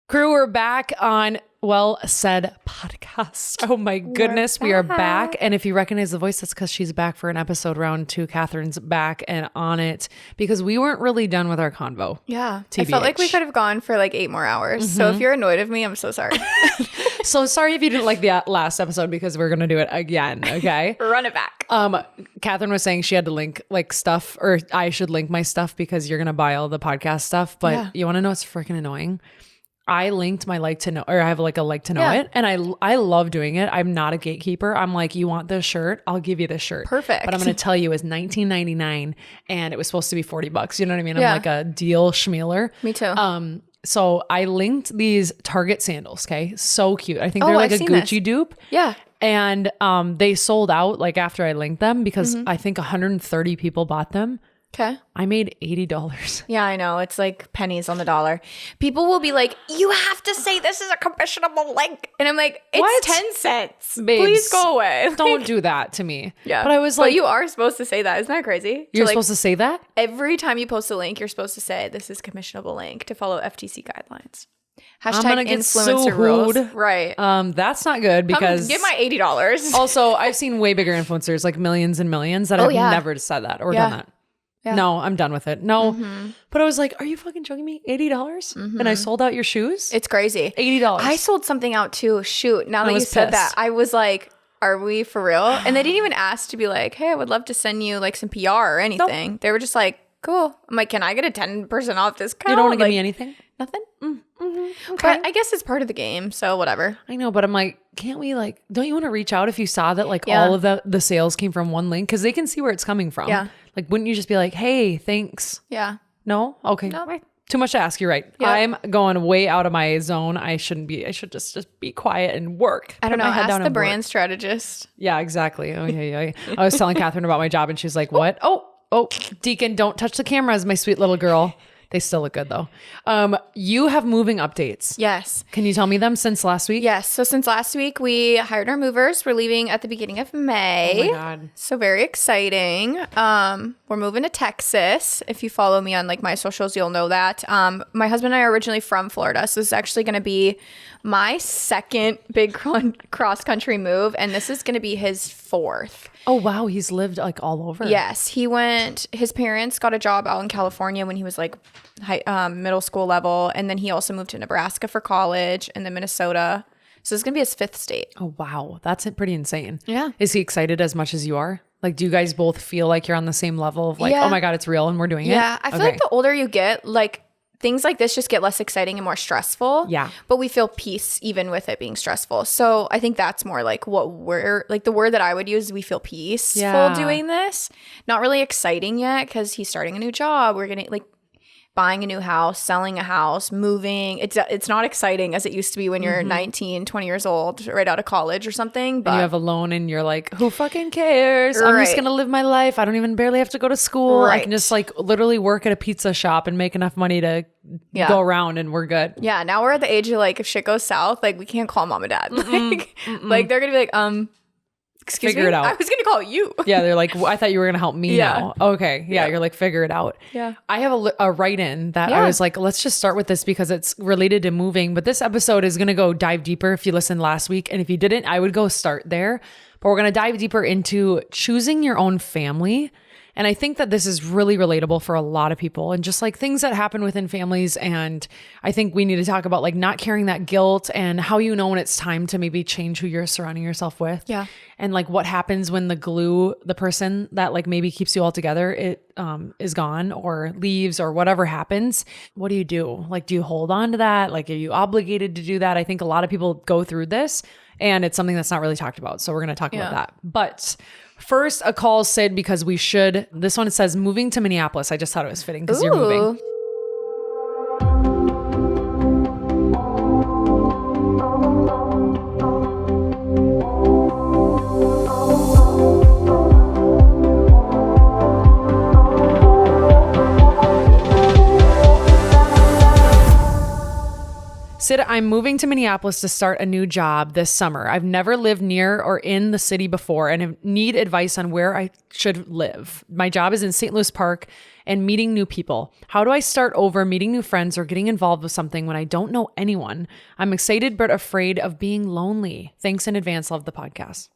Crew, we're back on Well Said podcast. Oh my goodness, we are back. And if you recognize the voice, that's because she's back for an episode round 2. Catherine's back and on it because we weren't really done with our convo. Yeah. TBH. I felt like we could have gone for like 8 more hours. So if you're annoyed with me, I'm so sorry. So sorry if you didn't like the last episode because we're going to do it again. Okay. Run it back. Catherine was saying she had to link like stuff, or I should link my stuff because you're going to buy all the podcast stuff. But you want to know what's freaking annoying? I linked my like to know, or I have like a like to know it. And I love doing it. I'm not a gatekeeper. I'm like, you want this shirt? I'll give you this shirt. Perfect. But I'm going to tell you it's $19.99 and it was supposed to be $40. You know what I mean? I'm like a deal schmealer. Me too. So I linked these Target sandals. Okay. So cute. I think they're like a Gucci dupe. Yeah. And they sold out like after I linked them because I think 130 people bought them. Okay. I made $80. Yeah, I know. It's like pennies on the dollar. People will be like, you have to say this is a commissionable link. And I'm like, it's What? 10 cents. Babes, Please go away. Don't do that to me. Yeah. But I was But like, you are supposed to say that. Isn't that crazy? you're supposed to say that? Every time you post a link, you're supposed to say this is commissionable link to follow FTC guidelines. I'm gonna Hashtag get influencer rules. sued. Right. That's not good because Get my $80. also I've seen way bigger influencers like millions and millions that have never said that or done that. Yeah. No, I'm done with it. No. But I was like, are you fucking joking me? $80? And I sold out your shoes? It's crazy. $80. I sold something out too. Shoot. Now that you said that, I was like, are we for real? And they didn't even ask to be like, hey, I would love to send you like some PR or anything. They were just like, cool. I'm like, can I get a 10% off discount? You don't want to give me anything? Nothing? Okay. But I guess it's part of the game. So whatever. I know, but I'm like, can't we like, don't you want to reach out if you saw that like all of the sales came from one link? Because they can see where it's coming from. Yeah. Like, wouldn't you just be like, hey, thanks? Yeah. No? Okay. No. Too much to ask. You're right. Yeah. I'm going way out of my zone. I shouldn't be. I should just be quiet and work. I don't know. Put my head Ask down the and work. brand strategist. Yeah, exactly. Oh, yeah. I was telling Catherine about my job and she's like, what? Oh, Deacon, don't touch the cameras, my sweet little girl. They still look good though. You have moving updates. Yes. Can you tell me them since last week? Yes. So since last week, we hired our movers. We're leaving at the beginning of May. Oh my God. So very exciting. We're moving to Texas. If you follow me on like my socials, you'll know that. My husband and I are originally from Florida. So this is actually going to be my second big cross country move. And this is going to be his 4th. Oh, wow. He's lived like all over. Yes. His parents got a job out in California when he was like middle school level. And then he also moved to Nebraska for college and then Minnesota. So it's going to be his 5th state. Oh, wow. That's pretty insane. Yeah. Is he excited as much as you are? Like, do you guys both feel like you're on the same level of like, oh my God, it's real and we're doing it? Yeah. I feel like the older you get, like things like this just get less exciting and more stressful. Yeah. But we feel peace even with it being stressful. So I think that's more like what we're like the word that I would use is we feel peaceful doing this. Not really exciting yet because he's starting a new job. We're going to like buying a new house, selling a house, moving. It's not exciting as it used to be when you're 19, 20 years old, right out of college or something. But and you have a loan and you're like, who fucking cares? I'm just going to live my life. I don't even barely have to go to school. I can just like literally work at a pizza shop and make enough money to go around and we're good. Yeah. Now we're at the age of like, if shit goes south, like we can't call mom and dad. Like they're going to be like, excuse figure me? it out. I was going to call you. Yeah, they're like, I thought you were going to help me now. Okay. Yeah, you're like, figure it out. Yeah. I have a write-in that I was like, let's just start with this because it's related to moving. But this episode is going to go dive deeper if you listened last week. And if you didn't, I would go start there. But we're going to dive deeper into choosing your own family. And I think that this is really relatable for a lot of people and just like things that happen within families. And I think we need to talk about like not carrying that guilt and how you know when it's time to maybe change who you're surrounding yourself with. Yeah. And like what happens when the glue, the person that like maybe keeps you all together, it is gone or leaves or whatever happens. What do you do? Like, do you hold on to that? Like, are you obligated to do that? I think a lot of people go through this and it's something that's not really talked about. So we're going to talk about that. But first, a call SYD because we should. This one says moving to Minneapolis. I just thought it was fitting because you're moving. SYD, I'm moving to Minneapolis to start a new job this summer. I've never lived near or in the city before and need advice on where I should live. My job is in St. Louis Park and meeting new people. How do I start over meeting new friends or getting involved with something when I don't know anyone? I'm excited but afraid of being lonely. Thanks in advance. Love the podcast.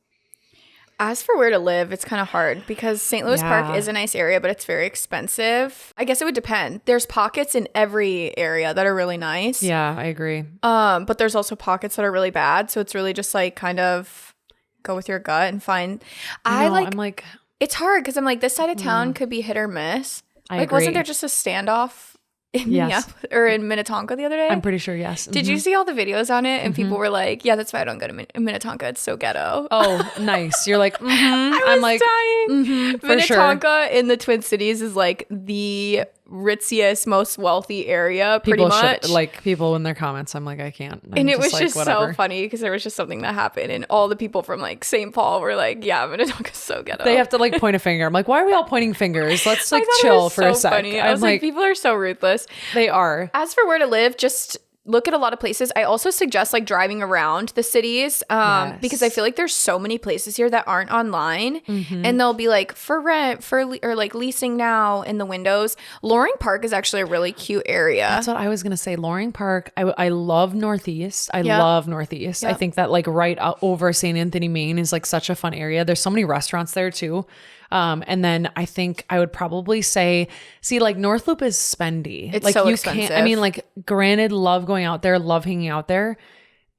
As for where to live, it's kind of hard because St. Louis Park is a nice area, but it's very expensive. I guess it would depend. There's pockets in every area that are really nice. Yeah, I agree. But there's also pockets that are really bad. So it's really just like kind of go with your gut and find. It's hard because I'm like, this side of town could be hit or miss. I agree. Wasn't there just a standoff in Minnetonka the other day? I'm pretty sure, yes. Did you see all the videos on it? And people were like, yeah, that's why I don't go to Minnetonka. It's so ghetto. Oh, nice. You're like, I'm like, dying. Minnetonka sure. in the Twin Cities is like the ritziest, most wealthy area, pretty much. People in their comments, I'm like, I can't. And it was just so funny because there was just something that happened. And all the people from like St. Paul were like, yeah, Minnetonka's so ghetto. They have to like point a finger. I'm like, why are we all pointing fingers? Let's like chill for a sec. Funny. I was like, people are so ruthless. They are. As for where to live, just look at a lot of places. I also suggest like driving around the cities because I feel like there's so many places here that aren't online and they'll be like for rent or like leasing now in the windows. Loring Park is actually a really cute area. That's what I was going to say. Loring Park. I love Northeast. I love Northeast. I think that like right over St. Anthony, Maine is like such a fun area. There's so many restaurants there too. And then I think I would probably say, like North Loop is spendy. It's like so you expensive. can't, I mean, like granted, love going out there, love hanging out there.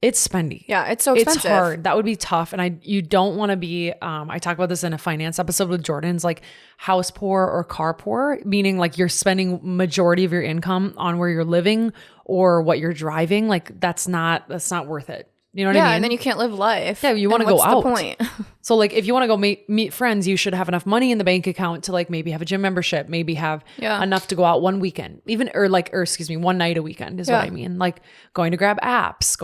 It's spendy. Yeah, it's so expensive. It's hard. That would be tough. And you don't want to be, I talk about this in a finance episode with Jordan's like house poor or car poor, meaning like you're spending majority of your income on where you're living or what you're driving. Like that's not worth it. You know what I mean? Yeah, and then you can't live life. Yeah, you want to go out. What's the point? So like if you want to go meet friends, you should have enough money in the bank account to like maybe have a gym membership, maybe have enough to go out one weekend, one night a weekend is what I mean. Like going to grab apps,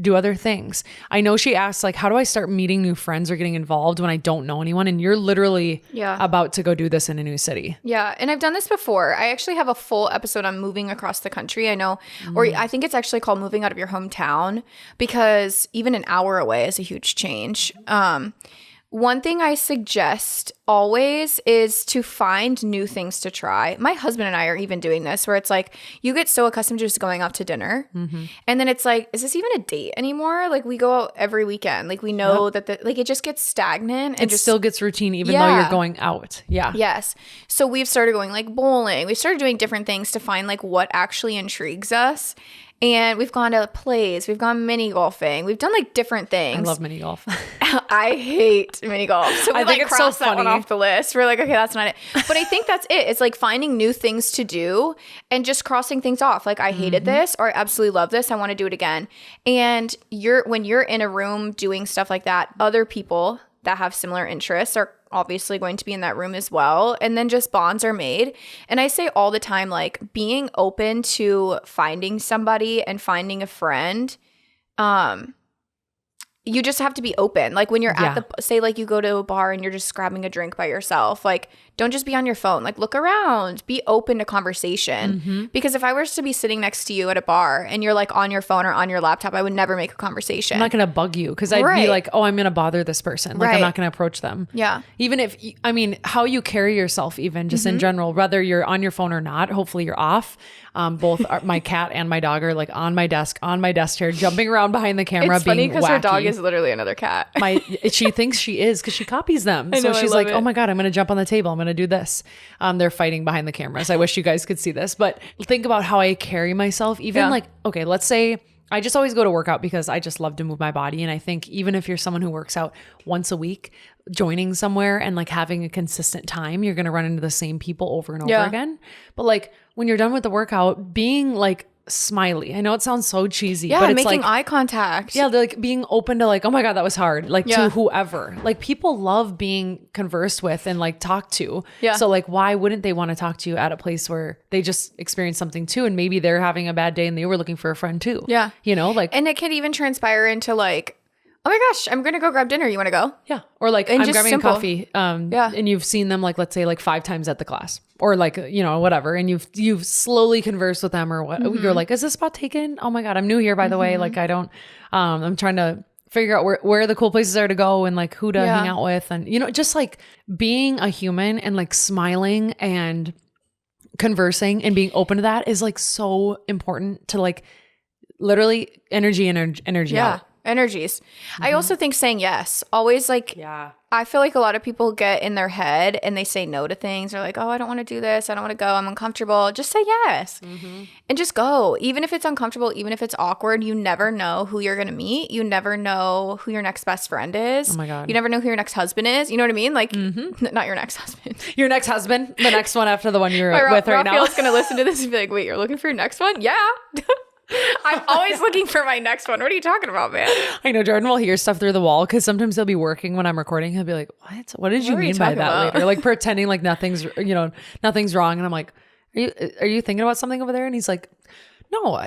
do other things. I know she asked like, how do I start meeting new friends or getting involved when I don't know anyone? And you're literally about to go do this in a new city. Yeah. And I've done this before. I actually have a full episode on moving across the country. I know, or I think it's actually called moving out of your hometown because even an hour away is a huge change. One thing I suggest always is to find new things to try. My husband and I are even doing this where it's like you get so accustomed to just going out to dinner and then it's like, is this even a date anymore? Like we go out every weekend. Like we know that it just gets stagnant and it still gets routine even though you're going out. Yeah. Yes. So we've started going like bowling. We've started doing different things to find like what actually intrigues us. And we've gone to plays. We've gone mini golfing. We've done like different things. I love mini golf. I hate mini golf. So we like crossed that one off the list. We're like, okay, that's not it. But I think that's it. It's like finding new things to do and just crossing things off. Like I hated this or I absolutely love this. I want to do it again. And when you're in a room doing stuff like that, other people that have similar interests are obviously going to be in that room as well. And then just bonds are made. And I say all the time, like being open to finding somebody and finding a friend, you just have to be open. Like when you're at say like you go to a bar and you're just grabbing a drink by yourself, like don't just be on your phone, like look around, be open to conversation. Because if I was to be sitting next to you at a bar and you're like on your phone or on your laptop, I would never make a conversation. I'm not going to bug you because I'd be like, oh, I'm going to bother this person. Like I'm not going to approach them. Yeah. Even if, I mean, how you carry yourself even just in general, whether you're on your phone or not, hopefully you're off. Both my cat and my dog are like on my desk chair, jumping around behind the camera. It's funny because her dog wacky. is literally another cat. She thinks she is because she copies them. I know, so she's like, oh my God, I'm going to jump on the table. I'm going to do this. They're fighting behind the cameras. I wish you guys could see this, but think about how I carry myself. Even like, okay, let's say I just always go to work out because I just love to move my body. And I think even if you're someone who works out once a week, joining somewhere and like having a consistent time, you're going to run into the same people over and over again. But like when you're done with the workout, being like smiley. I know it sounds so cheesy, but it's making like eye contact. Yeah, they're like being open to like, oh my God, that was hard. Like to whoever. Like people love being conversed with and like talked to. Yeah. So like why wouldn't they want to talk to you at a place where they just experienced something too and maybe they're having a bad day and they were looking for a friend too. Yeah. You know, like and it could even transpire into like, oh my gosh, I'm going to go grab dinner. You want to go? Yeah. Or like I'm grabbing simple. a coffee. And you've seen them like, let's say like 5 times at the class or like, you know, whatever. And you've slowly conversed with them or what you're like, is this spot taken? Oh my God, I'm new here, by the way. Like I don't, I'm trying to figure out where the cool places are to go and like who to hang out with. And, you know, just like being a human and like smiling and conversing and being open to that is like so important to like literally energy out. Energies. I also think saying yes, always like, I feel like a lot of people get in their head and they say no to things. They're like, oh, I don't want to do this. I don't want to go. I'm uncomfortable. Just say yes and just go. Even if it's uncomfortable, even if it's awkward, you never know who you're going to meet. You never know who your next best friend is. Oh my God. You never know who your next husband is. You know what I mean? Like, not your next husband. Your next husband? The next one after the one you're with right now? Raphael's going to listen to this and be like, wait, you're looking for your next one? Yeah. I'm always looking for my next one. What are you talking about, man? I know Jordan will hear stuff through the wall because sometimes he'll be working when I'm recording. He'll be like, what did you mean by that later? Like pretending like nothing's wrong. And I'm like, are you thinking about something over there? And he's like, no,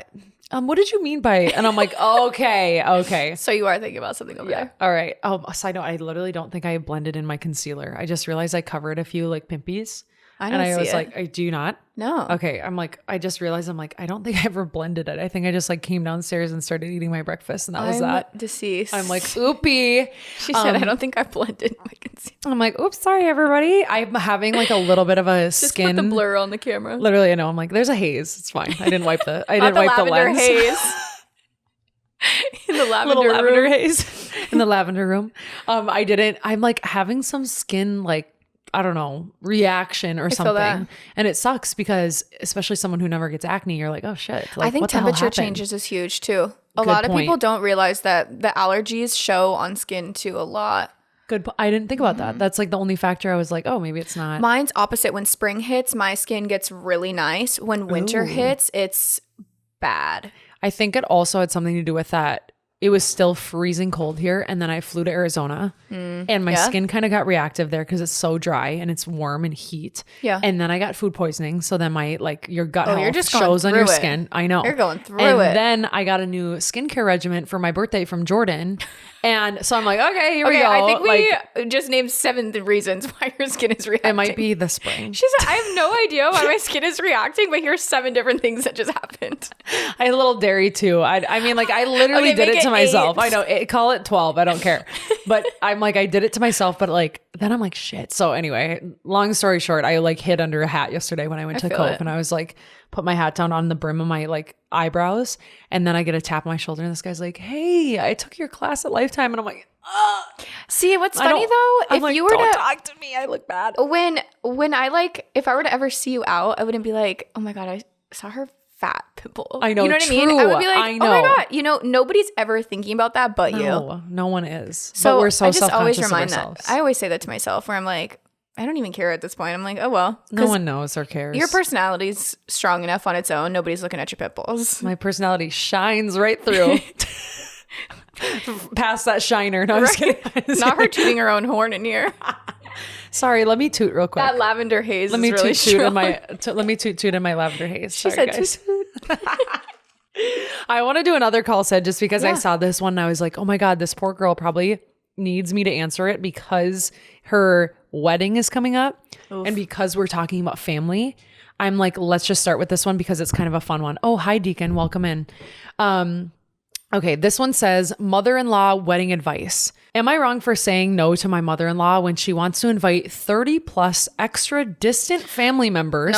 what did you mean by, and I'm like, okay. So you are thinking about something over there. All right. Side note, I literally don't think I blended in my concealer. I just realized I covered a few like pimpies. I was like, I do not. No. Okay. I'm like, I just realized I'm like, I don't think I ever blended it. I think I just like came downstairs and started eating my breakfast and that was that. Deceased. I'm like, oopie. She said, I don't think I blended my concealer. I'm like, oops, sorry everybody. I'm having like a little bit of a skin. Just put the blur on the camera. Literally, I know. I'm like, there's a haze. It's fine. I didn't wipe the lens. Haze. In the lavender haze in the lavender room. I'm like having some skin like, I don't know, reaction or something. And it sucks because especially someone who never gets acne, you're like, oh shit. Like, I think temperature changes is huge too. A lot of people don't realize that the allergies show on skin too a lot. I didn't think about that. That's like the only factor I was like, oh, maybe it's not. Mine's opposite. When spring hits, my skin gets really nice. When winter hits, it's bad. I think it also had something to do with that. It was still freezing cold here. And then I flew to Arizona and my skin kind of got reactive there because it's so dry and it's warm and heat. Yeah. And then I got food poisoning. So then your gut health just shows on your skin. I know. You're going through it. And then I got a new skincare regimen for my birthday from Jordan. And so I'm like, okay, here we go. I think we just named 7 reasons why your skin is reacting. It might be the spring. She said, I have no idea why my skin is reacting, but here's 7 different things that just happened. I had a little dairy too. I mean, like I literally did it to myself. 8. I know. Call it 12. I don't care. But I'm like, I did it to myself, but like, then I'm like, shit. So anyway, long story short, I like hid under a hat yesterday when I went to Cove and I was like, put my hat down on the brim of my like eyebrows. And then I get a tap on my shoulder and this guy's like, hey, I took your class at Lifetime. And I'm like, see, what's funny though, if you were to talk to me, I look bad. When I like, if I were to ever see you out, I wouldn't be like, oh my God, I saw her fat pimple. I know. You know what I mean? I would be like, oh my God, nobody's ever thinking about that but you. No one is. So but we're so I just self-conscious always remind of ourselves. that. I always say that to myself where I'm like, I don't even care at this point. I'm like, oh well. No one knows or cares. Your personality's strong enough on its own. Nobody's looking at your pimples. My personality shines right through. Past that shiner. No, I'm just kidding. Not her tooting her own horn in here. Sorry, let me toot real quick. That lavender haze is really strong. Let me toot in my lavender haze. She Sorry, said guys. I want to do another call, Sid, just because I saw this one and I was like, oh my God, this poor girl probably needs me to answer it because her wedding is coming up. Oof. And because we're talking about family, I'm like, let's just start with this one because it's kind of a fun one. Oh, hi, Deacon. Welcome in. Okay, this one says, mother-in-law wedding advice. Am I wrong for saying no to my mother-in-law when she wants to invite 30 plus extra distant family members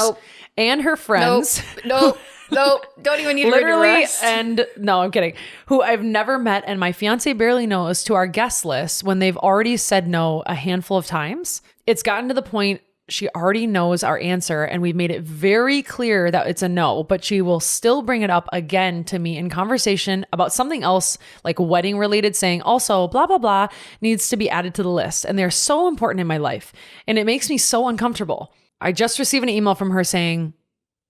and her friends? Nope. Don't even need to literally. And no, I'm kidding. Who I've never met and my fiance barely knows to our guest list when they've already said no a handful of times. It's gotten to the point she already knows our answer and we've made it very clear that it's a no, but she will still bring it up again to me in conversation about something else like wedding related, saying also blah, blah, blah needs to be added to the list. And they're so important in my life and it makes me so uncomfortable. I just received an email from her saying,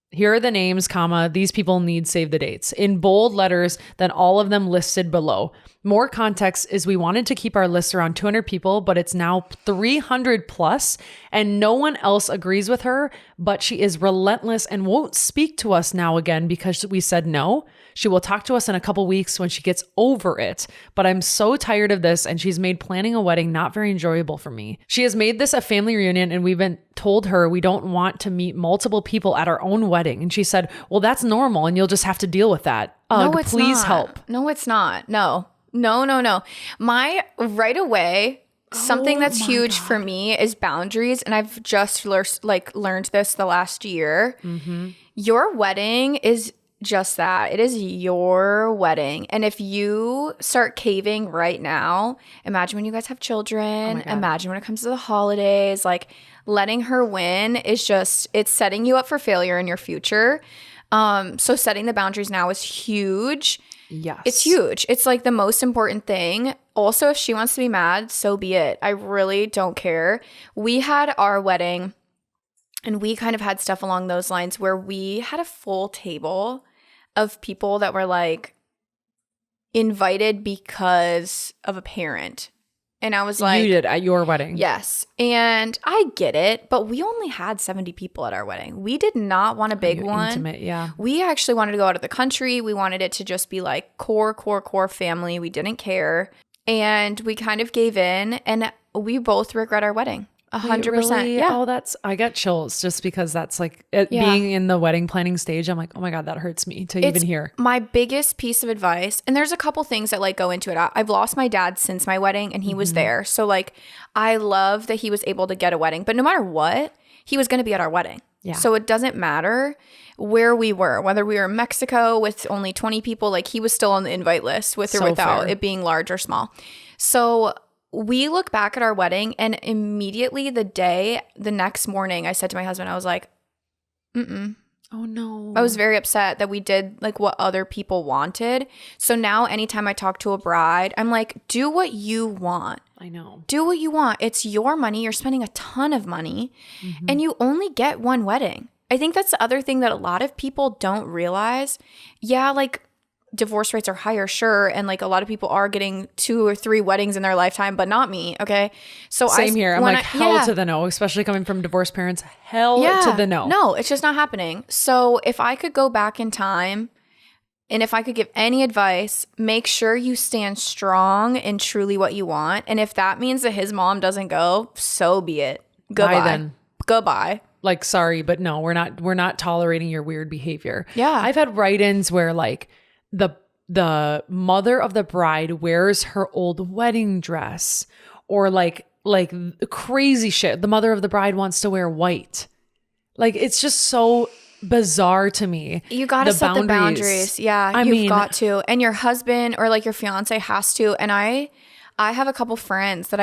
here are the names, these people need save the dates in bold letters than all of them listed below. More context is we wanted to keep our list around 200 people, but it's now 300 plus and no one else agrees with her, but she is relentless and won't speak to us now again because we said no. She will talk to us in a couple weeks when she gets over it, but I'm so tired of this and she's made planning a wedding not very enjoyable for me. She has made this a family reunion and we've been told her we don't want to meet multiple people at our own wedding. And she said, well, that's normal and you'll just have to deal with that. Please help. No, it's not. No. My right away, something that's huge for me is boundaries. And I've just learned this the last year. Your wedding is just that. It is your wedding. And if you start caving right now, imagine when you guys have children, imagine when it comes to the holidays, like letting her win is just, it's setting you up for failure in your future. So setting the boundaries now is huge. Yes. It's huge. It's like the most important thing. Also, if she wants to be mad, so be it. I really don't care. We had our wedding and we kind of had stuff along those lines where we had a full table of people that were like invited because of a parent. And I was like, you did at your wedding. Yes. And I get it, but we only had 70 people at our wedding. We did not want a big one. Intimate, yeah. We actually wanted to go out of the country. We wanted it to just be like core family. We didn't care. And we kind of gave in, and we both regret our wedding. 100%. Really? Yeah. Oh, I got chills just because that's like being in the wedding planning stage. I'm like, oh my God, that hurts me to even hear. My biggest piece of advice, and there's a couple things that like go into it. I've lost my dad since my wedding and he was there. So like, I love that he was able to get a wedding, but no matter what, he was going to be at our wedding. Yeah. So it doesn't matter where we were, whether we were in Mexico with only 20 people, like he was still on the invite list with or without it being large or small. So we look back at our wedding, and immediately the next morning, I said to my husband, I was like, oh no. I was very upset that we did like what other people wanted. So now anytime I talk to a bride, I'm like, do what you want. I know. Do what you want. It's your money. You're spending a ton of money and you only get one wedding. I think that's the other thing that a lot of people don't realize. Yeah, like divorce rates are higher, sure. And like a lot of people are getting 2 or 3 weddings in their lifetime, but not me. Okay. So same here. I'm like hell to the no, especially coming from divorced parents, hell to the no. No, it's just not happening. So if I could go back in time and if I could give any advice, make sure you stand strong in truly what you want. And if that means that his mom doesn't go, so be it. Goodbye. Bye then. Goodbye. Like, sorry, but no, we're not tolerating your weird behavior. Yeah. I've had write-ins where like the mother of the bride wears her old wedding dress, or like crazy shit. The mother of the bride wants to wear white. Like, it's just so bizarre to me. You got to set the boundaries. Yeah, you've got to. And your husband or like your fiance has to. And I have a couple friends that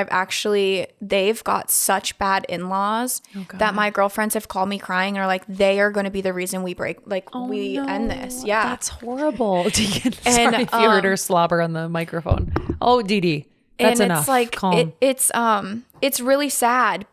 they've got such bad in-laws that my girlfriends have called me crying and are like, they are going to be the reason we break, end this. Yeah. That's horrible. Sorry if you heard her slobber on the microphone. Oh, Dee Dee. That's and enough. It's like, it's really sad.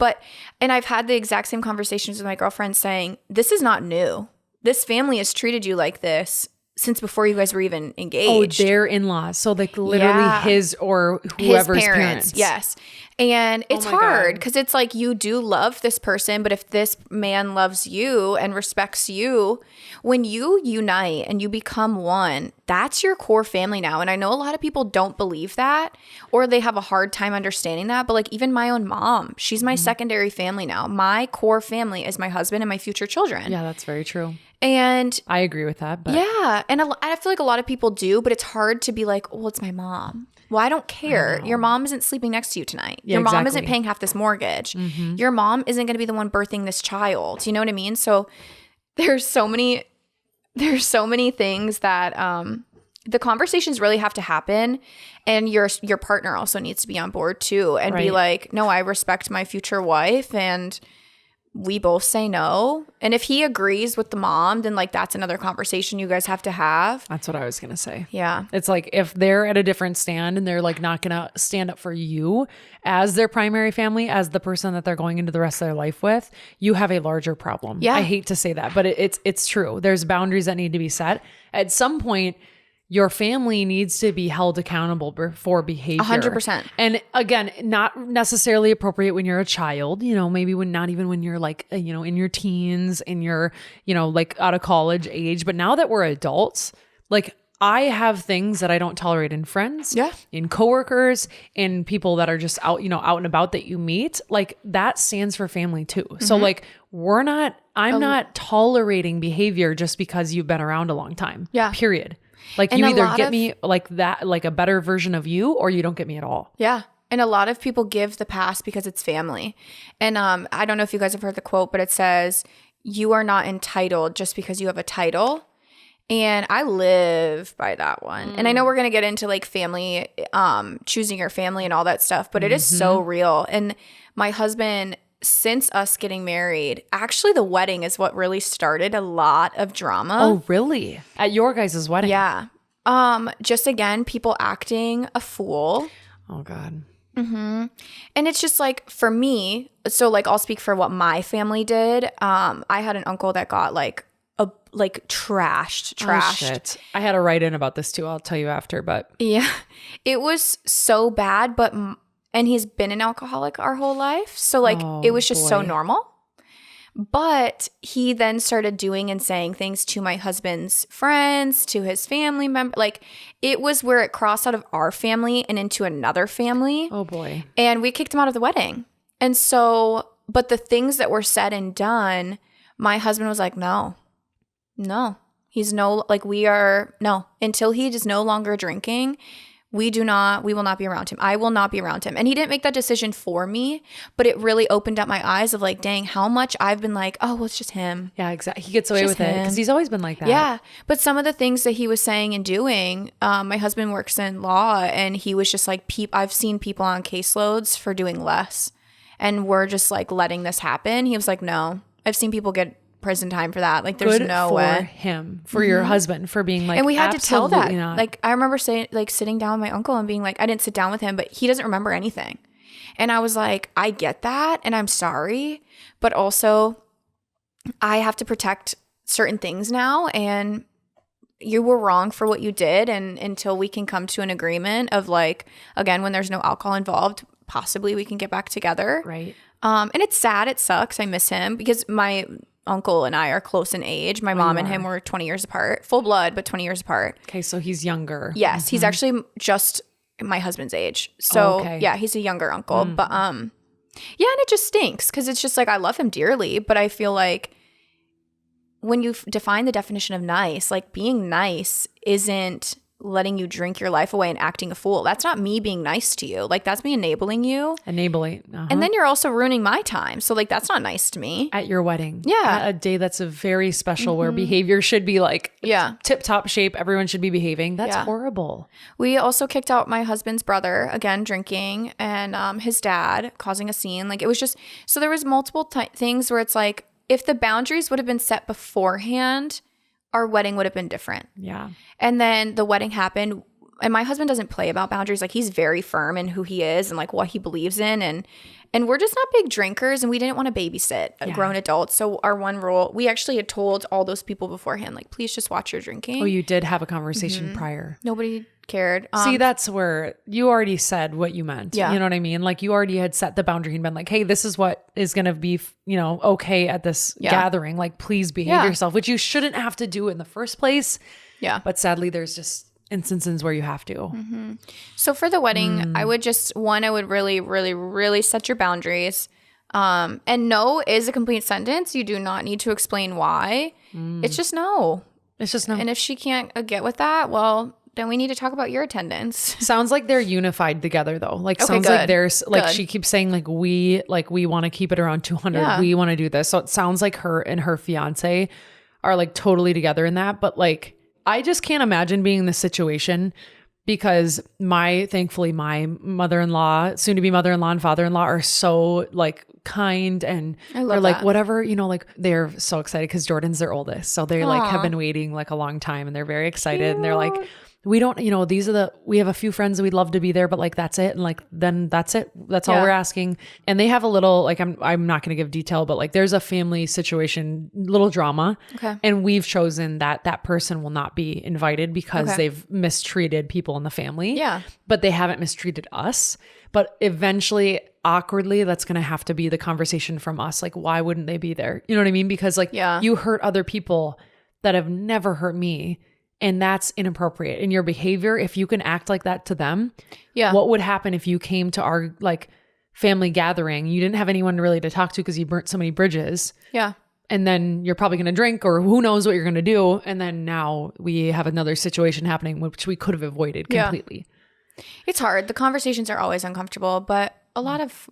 And I've had the exact same conversations with my girlfriends saying, this is not new. This family has treated you like this since before you guys were even engaged. Oh, their in-laws. So like literally his or whoever's parents. Yes. And it's hard because it's like you do love this person, but if this man loves you and respects you, when you unite and you become one, that's your core family now. And I know a lot of people don't believe that, or they have a hard time understanding that. But like even my own mom, she's my secondary family now. My core family is my husband and my future children. Yeah, that's very true. And I agree with that. But yeah. And I feel like a lot of people do, but it's hard to be like, well, it's my mom. Well, I don't care. Your mom isn't sleeping next to you tonight. Yeah, your mom isn't paying half this mortgage. Your mom isn't going to be the one birthing this child. You know what I mean? So there's so many things that the conversations really have to happen, and your partner also needs to be on board too and be like, no, I respect my future wife, and we both say no. And if he agrees with the mom, then like that's another conversation you guys have to have. That's what I was going to say. Yeah. It's like if they're at a different stand and they're like not going to stand up for you as their primary family, as the person that they're going into the rest of their life with, you have a larger problem. Yeah. I hate to say that, but it's true. There's boundaries that need to be set. At some point, your family needs to be held accountable for behavior. 100%. And again, not necessarily appropriate when you're a child, maybe not even when you're like, in your teens, in your, like out of college age. But now that we're adults, like I have things that I don't tolerate in friends, in coworkers, in people that are just out, out and about that you meet. Like that stands for family too. So like I'm not tolerating behavior just because you've been around a long time. Yeah. Period. Like and you either get me like that, like a better version of you, or you don't get me at all. Yeah. And a lot of people give the pass because it's family. And I don't know if you guys have heard the quote, but it says, you are not entitled just because you have a title. And I live by that one. And I know we're going to get into like family, choosing your family and all that stuff, but it is so real. And my husband, since us getting married, actually the wedding is what really started a lot of drama. Oh, really? At your guys' wedding? Yeah. Just again, people acting a fool. Oh, God. And it's just like, for me, so like I'll speak for what my family did. I had an uncle that got trashed. Oh, shit. I had to write in about this too. I'll tell you after, but Yeah, it was so bad, and he's been an alcoholic our whole life. So like it was just so normal. But he then started doing and saying things to my husband's friends, to his family member. Like it was where it crossed out of our family and into another family. Oh boy. And we kicked him out of the wedding. And so, but the things that were said and done, my husband was like, no, he's until he is no longer drinking, we will not be around him. I will not be around him. And he didn't make that decision for me, but it really opened up my eyes of like, dang, how much I've been like, oh, well, it's just him. Yeah, exactly. He gets away with it because he's always been like that. Yeah. But some of the things that he was saying and doing, my husband works in law, and he was just like, I've seen people on caseloads for doing less, and we're just like letting this happen. He was like, no, I've seen people get prison time for that. Like there's no way. Him, for your husband, for being like, and we had to tell that. Not. Like I remember saying, like sitting down with my uncle and being like, I didn't sit down with him, but he doesn't remember anything. And I was like, I get that, and I'm sorry, but also I have to protect certain things now, and you were wrong for what you did. And until we can come to an agreement of like, again, when there's no alcohol involved, possibly we can get back together. Right. And it's sad. It sucks. I miss him because my uncle and I are close in age. My mom and him were 20 years apart, full blood, but 20 years apart. Okay. So he's younger. Yes. He's actually just my husband's age. So yeah, he's a younger uncle, but, yeah. And it just stinks. Cause it's just like, I love him dearly, but I feel like when you define the definition of nice, like being nice isn't letting you drink your life away and acting a fool. That's not me being nice to you. Like that's me enabling you. And then you're also ruining my time. So like that's not nice to me. At your wedding. Yeah. At a day that's a very special where behavior should be like tip top shape. Everyone should be behaving. That's horrible. We also kicked out my husband's brother, again, drinking, and his dad causing a scene. Like it was just, so there was multiple things where it's like, if the boundaries would have been set beforehand, our wedding would have been different. Yeah. And then the wedding happened, and my husband doesn't play about boundaries. Like he's very firm in who he is and like what he believes in. And we're just not big drinkers, and we didn't want to babysit grown adults. So our one rule, we actually had told all those people beforehand, like, please just watch your drinking. Oh, you did have a conversation prior. Nobody cared. See, that's where you already said what you meant. Yeah. You know what I mean? Like you already had set the boundary and been like, hey, this is what is going to be, okay at this gathering. Like, please behave yourself, which you shouldn't have to do in the first place. Yeah. But sadly, there's just instances where you have to. So for the wedding, I would really, really, really set your boundaries. And no is a complete sentence. You do not need to explain why. It's just no. It's just no. And if she can't get with that, well, then we need to talk about your attendance. Sounds like they're unified together though. Like sounds good. like there's like she keeps saying like we want to keep it around 200. Yeah. We want to do this. So it sounds like her and her fiance are like totally together in that. But like I just can't imagine being in this situation because thankfully my mother-in-law, soon to be mother-in-law and father-in-law are so like kind, and they're like, whatever, like they're so excited because Jordan's their oldest. So they like have been waiting like a long time, and they're very excited. Cute. And they're like, we don't, we have a few friends that we'd love to be there, but like, that's it. And like, then that's it. That's all we're asking. And they have a little, like, I'm not going to give detail, but like there's a family situation, little drama. Okay. And we've chosen that person will not be invited because they've mistreated people in the family. Yeah. But they haven't mistreated us. But eventually, awkwardly, that's going to have to be the conversation from us. Like, why wouldn't they be there? You know what I mean? Because like you hurt other people that have never hurt me. And that's inappropriate in your behavior. If you can act like that to them, what would happen if you came to our like family gathering? You didn't have anyone really to talk to because you burnt so many bridges. Yeah. And then you're probably going to drink, or who knows what you're going to do. And then now we have another situation happening, which we could have avoided completely. It's hard. The conversations are always uncomfortable, but a lot of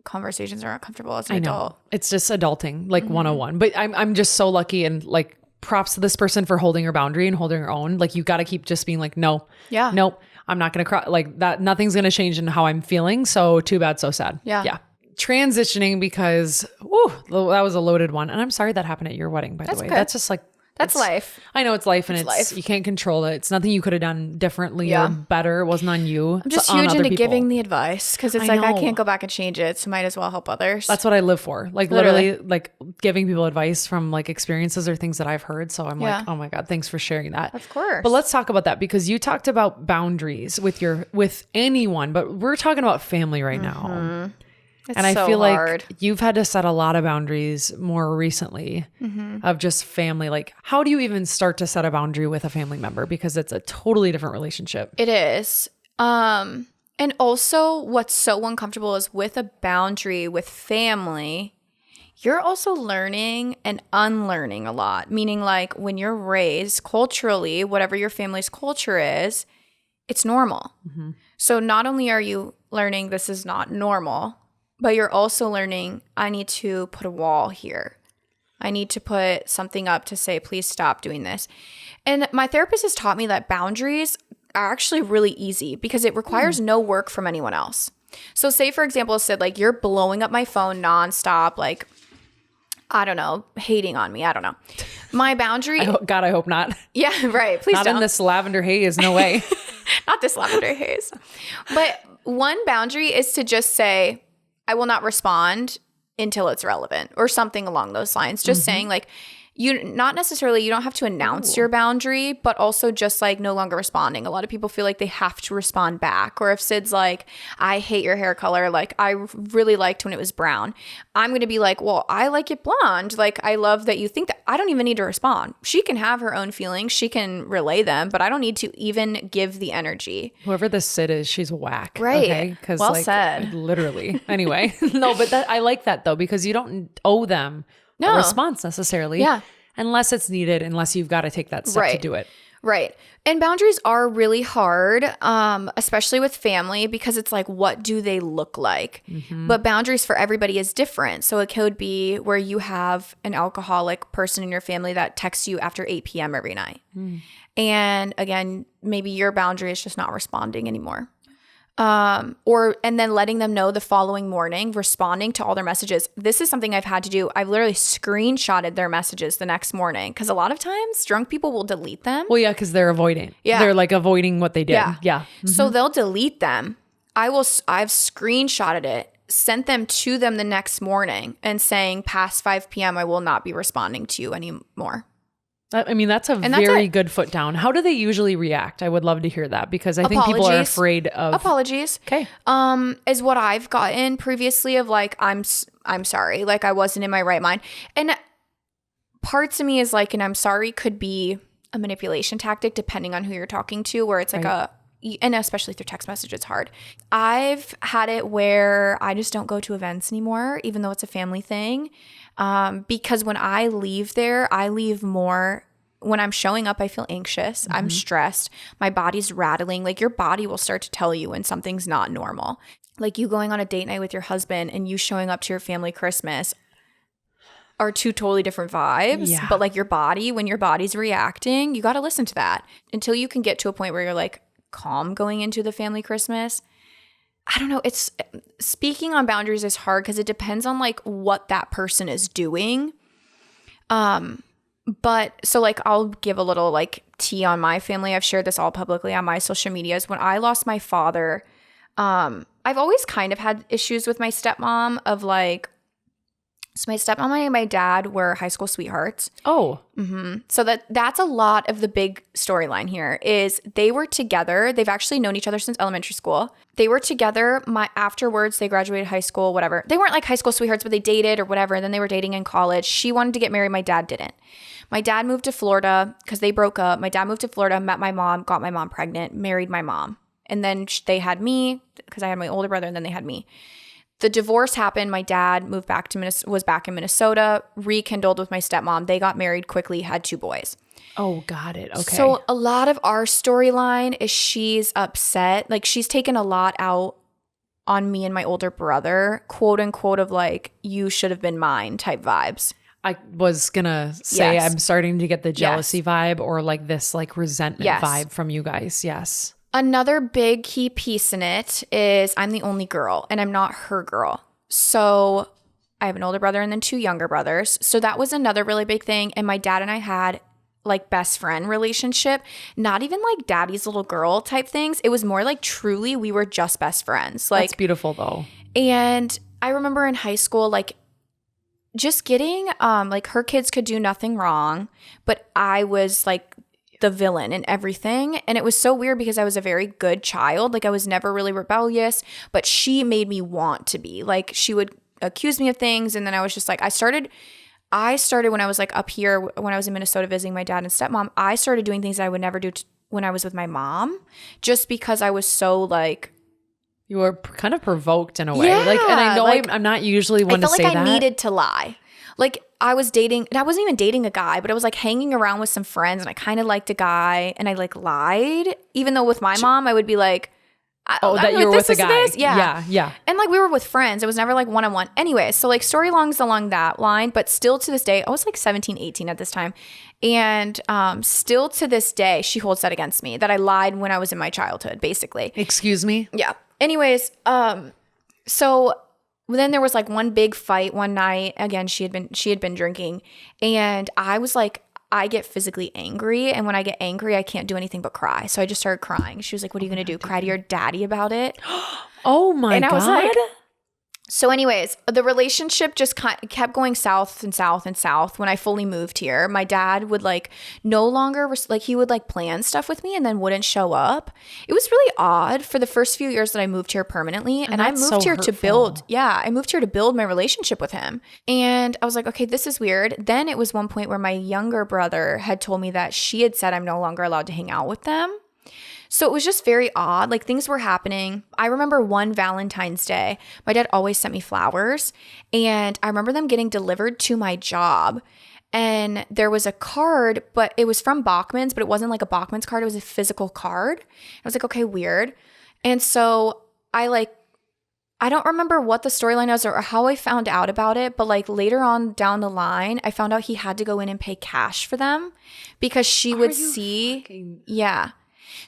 conversations are uncomfortable as an adult. It's just adulting, like 101. But I'm just so lucky, and like props to this person for holding her boundary and holding her own. Like you got to keep just being like, nope, I'm not going to cry like that. Nothing's going to change in how I'm feeling. So too bad, so sad. Yeah. Transitioning because, that was a loaded one. And I'm sorry that happened at your wedding, by the way. Okay. That's just like, that's life. I know it's life, and it's life. You can't control it. It's nothing you could have done differently or better. It wasn't on you. I'm just huge into giving the advice because it's I can't go back and change it. So might as well help others. That's what I live for. Like literally like giving people advice from like experiences or things that I've heard. So I'm like, oh my God, thanks for sharing that. Of course. But let's talk about that because you talked about boundaries with anyone, but we're talking about family right now. It's and I so feel hard. like you've had to set a lot of boundaries more recently of just family. Like, how do you even start to set a boundary with a family member? Because it's a totally different relationship. It is. And also what's so uncomfortable is with a boundary with family, you're also learning and unlearning a lot. Meaning like when you're raised culturally, whatever your family's culture is, it's normal. So not only are you learning this is not normal, but you're also learning, I need to put a wall here. I need to put something up to say, please stop doing this. And my therapist has taught me that boundaries are actually really easy because it requires no work from anyone else. So say, for example, Sid, like you're blowing up my phone nonstop, like, I don't know, hating on me. I don't know. My boundary. God, I hope not. Yeah, right. Please not don't. In this lavender haze. No way. Not this lavender haze. But one boundary is to just say, I will not respond until it's relevant or something along those lines. Just saying like, you not necessarily, you don't have to announce your boundary, but also just like no longer responding. A lot of people feel like they have to respond back. Or if Sid's like, I hate your hair color. Like I really liked when it was brown. I'm going to be like, well, I like it blonde. Like I love that you think that. I don't even need to respond. She can have her own feelings. She can relay them, but I don't need to even give the energy. Whoever this Sid is, she's whack. Right. Okay? Well said. Literally. Anyway. No, but I like that though, because you don't owe them a response necessarily. Yeah. Unless it's needed, unless you've got to take that step to do it. Right. And boundaries are really hard, especially with family, because it's like, what do they look like? But boundaries for everybody is different. So it could be where you have an alcoholic person in your family that texts you after 8 p.m. every night. And again, maybe your boundary is just not responding anymore. And then letting them know the following morning, responding to all their messages. This is something I've had to do. I've literally screenshotted their messages the next morning because a lot of times drunk people will delete them. Well, yeah, because they're avoiding. Yeah. They're like avoiding what they did. Yeah. So they'll delete them. I've screenshotted it, sent them to them the next morning and saying past 5 p.m. I will not be responding to you anymore. I mean, that's a very good foot down. How do they usually react? I would love to hear that because I think people are afraid of apologies. Okay. Is what I've gotten previously of like, I'm sorry. Like I wasn't in my right mind. And parts of me is like, and I'm sorry could be a manipulation tactic depending on who you're talking to, where it's like and especially through text message, it's hard. I've had it where I just don't go to events anymore, even though it's a family thing. Because when I leave there, I leave more. When I'm showing up, I feel anxious. I'm stressed. My body's rattling. Like your body will start to tell you when something's not normal. Like you going on a date night with your husband and you showing up to your family Christmas are two totally different vibes. Yeah. But like your body, when your body's reacting, you got to listen to that until you can get to a point where you're like calm going into the family Christmas. I don't know. It's speaking on boundaries is hard because it depends on like what that person is doing. But so like I'll give a little like tea on my family. I've shared this all publicly on my social medias. When I lost my father, I've always kind of had issues with my stepmom of like, so my stepmom and my dad were high school sweethearts. Oh. So that's a lot of the big storyline here is they were together. They've actually known each other since elementary school. They were together. Afterwards, they graduated high school, whatever. They weren't like high school sweethearts, but they dated or whatever. And then they were dating in college. She wanted to get married. My dad didn't. My dad moved to Florida because they broke up. My dad moved to Florida, met my mom, got my mom pregnant, married my mom. And then they had me because I had my older brother and then they had me. The divorce happened. My dad moved back to was back in Minnesota, rekindled with my stepmom. They got married quickly, had 2 boys. Oh, got it. Okay. So a lot of our storyline is she's upset. Like she's taken a lot out on me and my older brother, quote unquote, of like, you should have been mine type vibes. I was gonna say Yes. I'm starting to get the jealousy vibe or like this like resentment vibe from you guys. Yes. Another big key piece in it is I'm the only girl and I'm not her girl. So I have an older brother and then 2 younger brothers. So that was another really big thing. And my dad and I had like best friend relationship, not even like daddy's little girl type things. It was more like truly we were just best friends. Like, that's beautiful though. And I remember in high school, like just getting like her kids could do nothing wrong, but I was like the villain and everything. And it was so weird because I was a very good child. Like I was never really rebellious, but she made me want to be. Like she would accuse me of things. And then I was just like, I started when I was like up here, when I was in Minnesota visiting my dad and stepmom, I started doing things that I would never do when I was with my mom, just because I was so like. You were kind of provoked in a way. Yeah, like, and I know like, I'm not usually one to say that. I felt like I needed to lie. Like I was dating, and I wasn't even dating a guy, but I was like hanging around with some friends and I kind of liked a guy and I like lied, even though with my mom, I would be like, that you were with a guy. Yeah. And like we were with friends. It was never like one-on-one. Anyway, so like storylines along that line, but still to this day, I was like 17, 18 at this time. And still to this day, she holds that against me, that I lied when I was in my childhood, basically. Excuse me? Yeah. Anyways, so then there was like one big fight one night. Again, she had been drinking, and I was like, I get physically angry, and when I get angry, I can't do anything but cry. So I just started crying. She was like, "What are you gonna do? Cry to your daddy about it?" Oh my God. I was like, so anyways, the relationship just kept going south and south and south. When I fully moved here, my dad would like no longer like he would like plan stuff with me and then wouldn't show up. It was really odd for the first few years that I moved here permanently. And I moved here to build. Yeah, I moved here to build my relationship with him. And I was like, okay, this is weird. Then it was one point where my younger brother had told me that she had said I'm no longer allowed to hang out with them. So it was just very odd. Like things were happening. I remember one Valentine's Day, my dad always sent me flowers, and I remember them getting delivered to my job. And there was a card, but it was from Bachman's, but it wasn't like a Bachman's card. It was a physical card. I was like, okay, weird. And so I don't remember what the storyline was or how I found out about it, but like later on down the line, I found out he had to go in and pay cash for them because she would see. Yeah.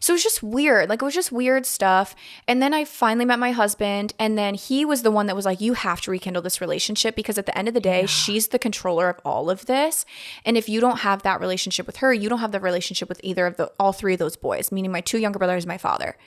So it was just weird. Like it was just weird stuff. And then I finally met my husband, and then he was the one that was like, you have to rekindle this relationship because at the end of the day, she's the controller of all of this. And if you don't have that relationship with her, you don't have the relationship with either of all 3 of those boys, meaning my 2 younger brothers, my father.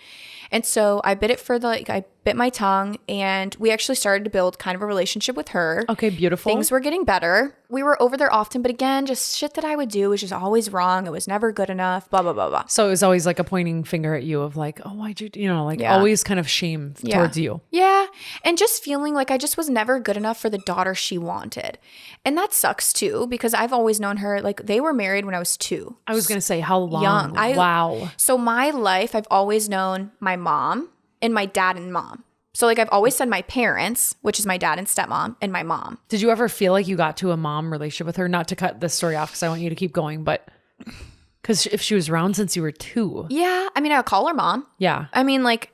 And so I I bit my tongue, and we actually started to build kind of a relationship with her. Okay, beautiful. Things were getting better. We were over there often, but again, just shit that I would do was just always wrong. It was never good enough, blah, blah, blah, blah. So it was always like a pointing finger at you of like, oh, why'd you, always kind of shame towards you. Yeah. And just feeling like I just was never good enough for the daughter she wanted. And that sucks too, because I've always known her, like they were married when I was 2. I was going to say, how long? Young. Wow. So my life, I've always known my mom and my dad and mom. So like I've always said my parents, which is my dad and stepmom, and my mom. Did you ever feel like you got to a mom relationship with her? Not to cut this story off because I want you to keep going, but because if she was around since you were 2. Yeah. I mean, I'll call her mom. Yeah. I mean, like,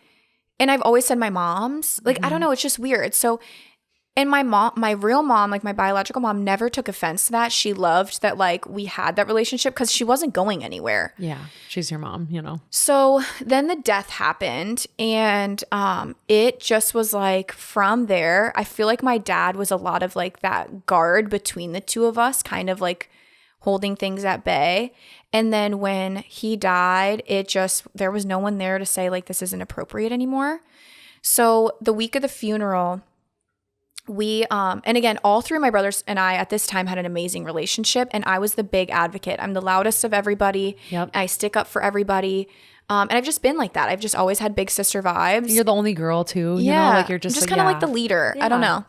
and I've always said my mom's. Like, I don't know. It's just weird. So, and my mom, my real mom, like my biological mom, never took offense to that. She loved that, like, we had that relationship because she wasn't going anywhere. Yeah. She's your mom, So then the death happened, and it just was like from there, I feel like my dad was a lot of like that guard between the 2 of us, kind of like holding things at bay. And then when he died, there was no one there to say like, this isn't appropriate anymore. So the week of the funeral, we, and again, all 3 of my brothers and I at this time had an amazing relationship, and I was the big advocate. I'm the loudest of everybody. Yep. I stick up for everybody. And I've just been like that. I've just always had big sister vibes. You're the only girl too. Like you're just kind of like the leader. Yeah. I don't know.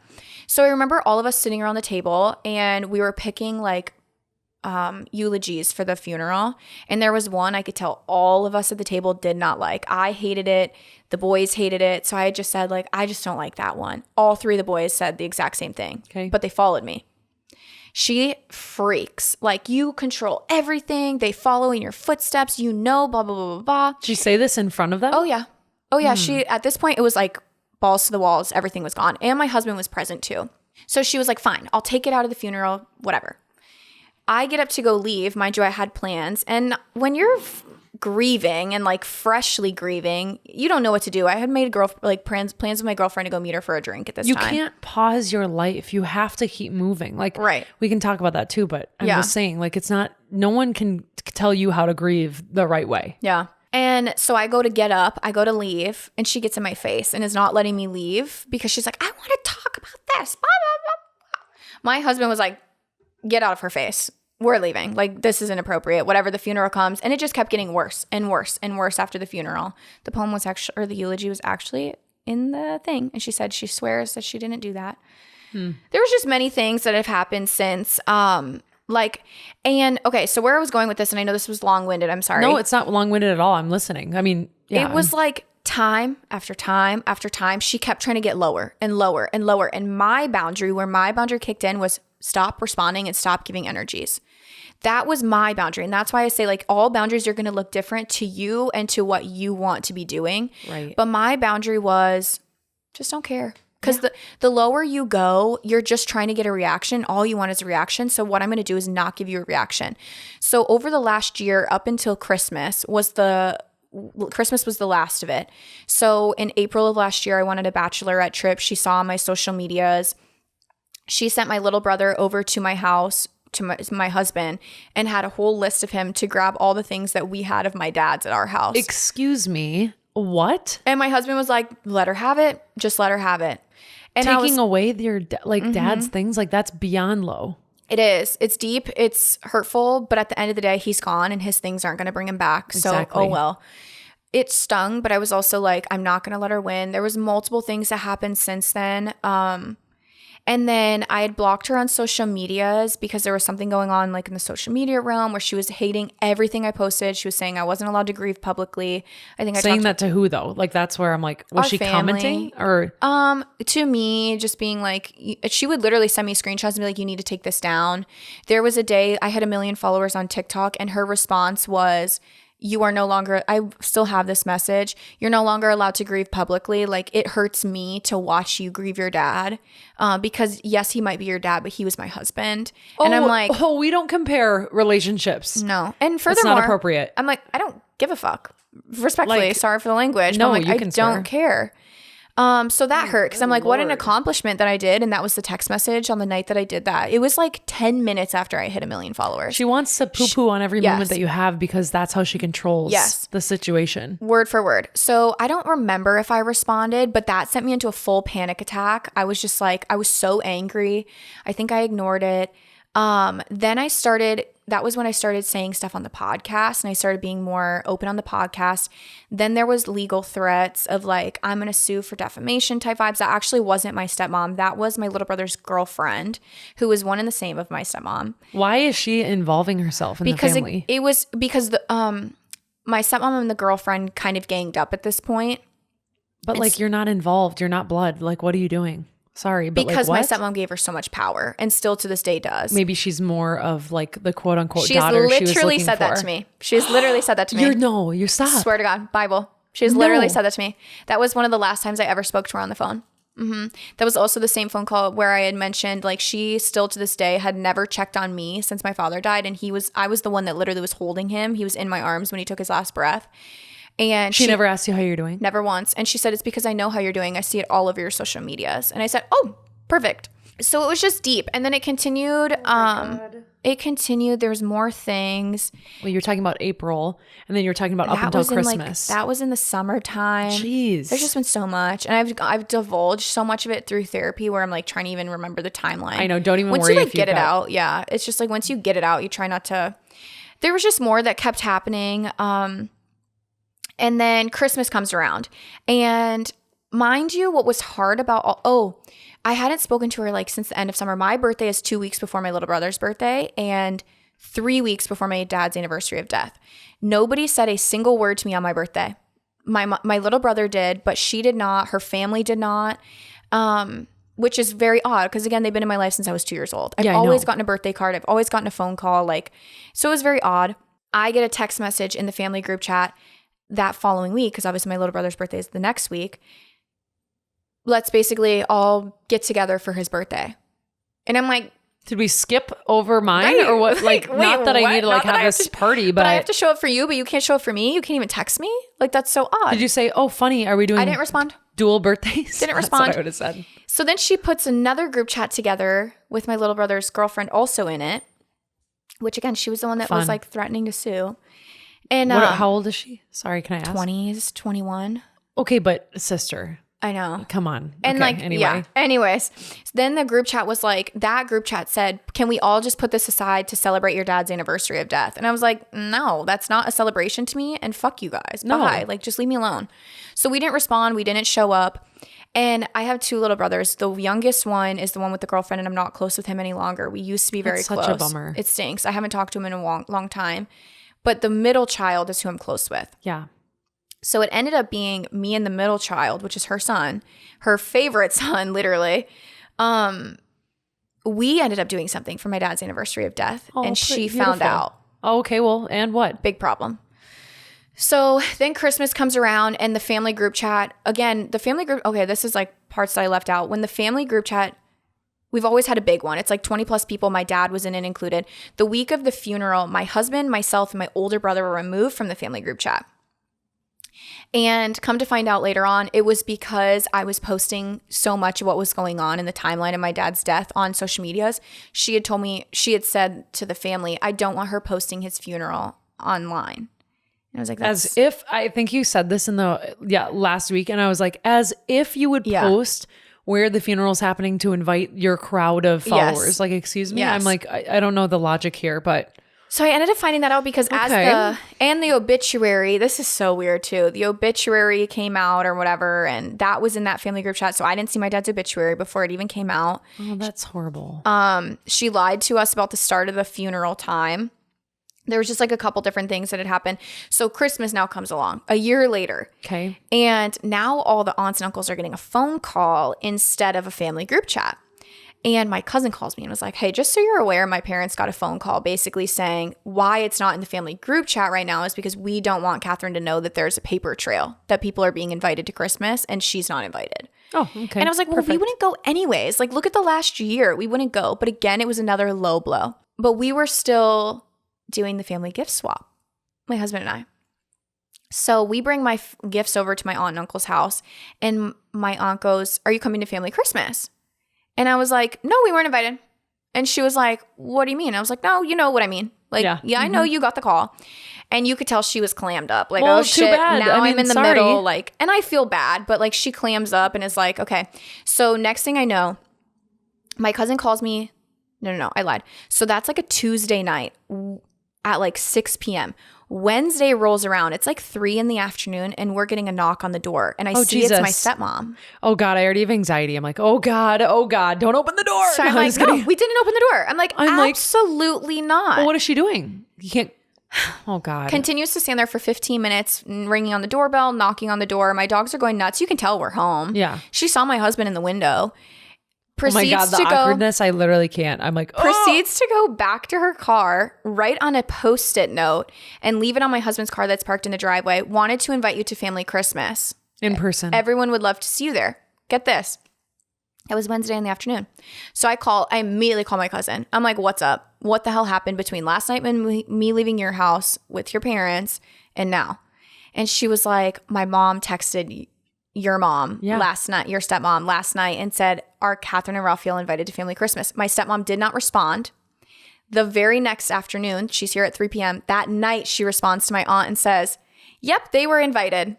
So I remember all of us sitting around the table, and we were picking like eulogies for the funeral. And there was one I could tell all of us at the table did not like. I hated it. The boys hated it. So I just said, like, I just don't like that one. All three of the boys said the exact same thing. Okay. But they followed me. She freaks. Like, you control everything. They follow in your footsteps. You know, blah, blah, blah, blah, blah. Did she say this in front of them? Oh, yeah. Oh, yeah. She, at this point, it was like balls to the walls. Everything was gone. And my husband was present too. So she was like, fine, I'll take it out of the funeral, whatever. I get up to go leave. Mind you, I had plans. And when you're grieving and like freshly grieving, you don't know what to do. I had made plans with my girlfriend to go meet her for a drink at this time. You can't pause your life. You have to keep moving. Like, right. We can talk about that too, but I'm just saying, like, it's not, no one can tell you how to grieve the right way. Yeah. And so I go to get up, I go to leave, and she gets in my face and is not letting me leave because she's like, I want to talk about this. Blah, blah, blah, blah. My husband was like, get out of her face. We're leaving. Like, this is inappropriate. Whatever, the funeral comes. And it just kept getting worse and worse and worse after the funeral. The poem was actually, or the eulogy was actually in the thing. And she said she swears that she didn't do that. There was just many things that have happened since, okay, so where I was going with this, and I know this was long-winded, I'm sorry. No, it's not long-winded at all. I'm listening. I mean, yeah. It was like time after time after time, she kept trying to get lower and lower and lower. And my boundary, where my boundary kicked in, was stop responding and stop giving energies. That was my boundary. And that's why I say, like, all boundaries are going to look different to you and to what you want to be doing. Right. But my boundary was just don't care. Because the lower you go, you're just trying to get a reaction. All you want is a reaction. So what I'm going to do is not give you a reaction. So over the last year, up until Christmas was the last of it. So in April of last year, I wanted a bachelorette trip. She saw my social medias. She sent my little brother over to my house, to my husband, and had a whole list of him to grab all the things that we had of my dad's at our house. Excuse me. What? And my husband was like, let her have it. Just let her have it. And taking away your dad's things, like, that's beyond low. It is. It's deep. It's hurtful. But at the end of the day, he's gone and his things aren't going to bring him back. Exactly. So, oh well. It stung, but I was also like, I'm not going to let her win. There was multiple things that happened since then. And then I had blocked her on social medias because there was something going on, like, in the social media realm where she was hating everything I posted. She was saying I wasn't allowed to grieve publicly. I think I saying that to who though? Like, that's where I'm like, was she commenting or? To me, just being like, she would literally send me screenshots and be like, you need to take this down. There was a day I had 1 million followers on TikTok, and her response was, you are no longer, I still have this message, you're no longer allowed to grieve publicly. Like, it hurts me to watch you grieve your dad, because yes, he might be your dad, but he was my husband. And I'm like, we don't compare relationships. No. And furthermore, that's not appropriate. I'm like, I don't give a fuck. Respectfully, like, sorry for the language. No, but I'm like, you can don't care. So that hurt because I'm like, what an accomplishment that I did. And that was the text message on the night that I did that. It was like 10 minutes after I hit 1 million followers. She wants to poo-poo on every moment that you have because that's how she controls the situation. Word for word. So I don't remember if I responded, but that sent me into a full panic attack. I was just like, I was so angry. I think I ignored it. Then that was when I started saying stuff on the podcast, and I started being more open on the podcast. Then there was legal threats of like, I'm going to sue for defamation type vibes. That actually wasn't my stepmom. That was my little brother's girlfriend, who was one and the same of my stepmom. Why is she involving herself in the family? It was because my stepmom and the girlfriend kind of ganged up at this point. But like, you're not involved. You're not blood. Like, what are you doing? Sorry, but because my stepmom gave her so much power, and still to this day does. Maybe she's more of like the quote unquote daughter she was looking for. She has literally said that to me. She has literally said that to me. You stop. Swear to God, Bible. She has literally said that to me. That was one of the last times I ever spoke to her on the phone. That was also the same phone call where I had mentioned like she still to this day had never checked on me since my father died, and I was the one that literally was holding him. He was in my arms when he took his last breath. And she never asked you how you're doing? Never once. And she said, it's because I know how you're doing. I see it all over your social medias. And I said, oh, perfect. So it was just deep. And then it continued. There was more things. Well, you're talking about April, and then you're talking about up until Christmas. That was in the summertime. Jeez. There's just been so much. And I've divulged so much of it through therapy where I'm like trying to even remember the timeline. I know. Don't even worry. Once you like get it out. Yeah. It's just like once you get it out, you try not to. There was just more that kept happening. And then Christmas comes around. And mind you, what was hard about I hadn't spoken to her like since the end of summer. My birthday is 2 weeks before my little brother's birthday. And 3 weeks before my dad's anniversary of death. Nobody said a single word to me on my birthday. My little brother did, but she did not. Her family did not, which is very odd because, again, they've been in my life since I was 2 years old. I've always gotten a birthday card. I've always gotten a phone call. Like, so it was very odd. I get a text message in the family group chat that following week, because obviously my little brother's birthday is the next week. Let's basically all get together for his birthday. And I'm like, did we skip over mine or what? Like, wait, not that I need to like have this party, but I have to show up for you, but you can't show up for me. You can't even text me. Like, that's so odd. Did you say, oh, funny, are we doing? I didn't respond. Dual birthdays? Didn't respond. That's what I would have said. So then she puts another group chat together with my little brother's girlfriend also in it, which again, she was the one that was like threatening to sue. And how old is she? Sorry, can I ask? 20s, 21. Okay, but sister. I know. Come on. And okay, like, anyway. yeah. Anyways, then the group chat was like, that group chat said, can we all just put this aside to celebrate your dad's anniversary of death? And I was like, no, that's not a celebration to me. And fuck you guys. No. Bye. Like, just leave me alone. So we didn't respond. We didn't show up. And I have 2 little brothers. The youngest one is the one with the girlfriend, and I'm not close with him any longer. We used to be very close. Such a bummer. It stinks. I haven't talked to him in a long time. But the middle child is who I'm close with. Yeah. So it ended up being me and the middle child, which is her son, her favorite son, literally. We ended up doing something for my dad's anniversary of death, and she found out. Oh, okay, well, and what? Big problem. So then Christmas comes around, and the family group chat, again, the family group, okay, this is like parts that I left out. When the family group chat, we've always had a big one. It's like 20 plus people. My dad was in it included. The week of the funeral, my husband, myself, and my older brother were removed from the family group chat. And come to find out later on, it was because I was posting so much of what was going on in the timeline of my dad's death on social medias. She had told me, she had said to the family, I don't want her posting his funeral online. And I was like, that's... As if, I think you said this in the, last week. And I was like, as if you would post where the funeral's happening to invite your crowd of followers. Yes. Like, excuse me? Yes. I'm like, I don't know the logic here, but... So I ended up finding that out because the obituary, this is so weird too. The obituary came out or whatever, and that was in that family group chat. So I didn't see my dad's obituary before it even came out. Oh, that's horrible. She lied to us about the start of the funeral time. There was just like a couple different things that had happened. So Christmas now comes along a year later. Okay. And now all the aunts and uncles are getting a phone call instead of a family group chat. And my cousin calls me and was like, hey, just so you're aware, my parents got a phone call basically saying why it's not in the family group chat right now is because we don't want Catherine to know that there's a paper trail, that people are being invited to Christmas and she's not invited. Oh, okay. And I was like, well, we wouldn't go anyways. Like, look at the last year. We wouldn't go. But again, it was another low blow. But we were still doing the family gift swap, my husband and I. So we bring my gifts over to my aunt and uncle's house. And my aunt goes, are you coming to family Christmas? And I was like, no, we weren't invited. And she was like, what do you mean? I was like, no, you know what I mean. Like, I know you got the call. And you could tell she was clammed up. Like, oh, shit, bad. Now I'm in the middle. Like, and I feel bad, but like she clams up and is like, okay. So next thing I know, my cousin calls me. No, I lied. So that's like a Tuesday night at like 6 p.m. Wednesday rolls around. It's like 3 p.m, and we're getting a knock on the door. And I see it's my stepmom. Oh, God. I already have anxiety. I'm like, oh, God. Don't open the door. So I'm like, no, we didn't open the door. I'm like, absolutely not. Well, what is she doing? You can't. Oh, God. Continues to stand there for 15 minutes, ringing on the doorbell, knocking on the door. My dogs are going nuts. You can tell we're home. Yeah. She saw my husband in the window. Oh my God, the awkwardness, I literally can't. I'm like, proceeds to go back to her car, write on a Post-it note, and leave it on my husband's car that's parked in the driveway. Wanted to invite you to family Christmas. In person. Everyone would love to see you there. Get this. It was Wednesday in the afternoon. So I immediately call my cousin. I'm like, what's up? What the hell happened between last night when me leaving your house with your parents and now? And she was like, my mom texted your mom last night, your stepmom last night, and said, are Catherine and Raphael invited to family Christmas? My stepmom did not respond. The very next afternoon, she's here at 3 p.m. That night, she responds to my aunt and says, yep, they were invited.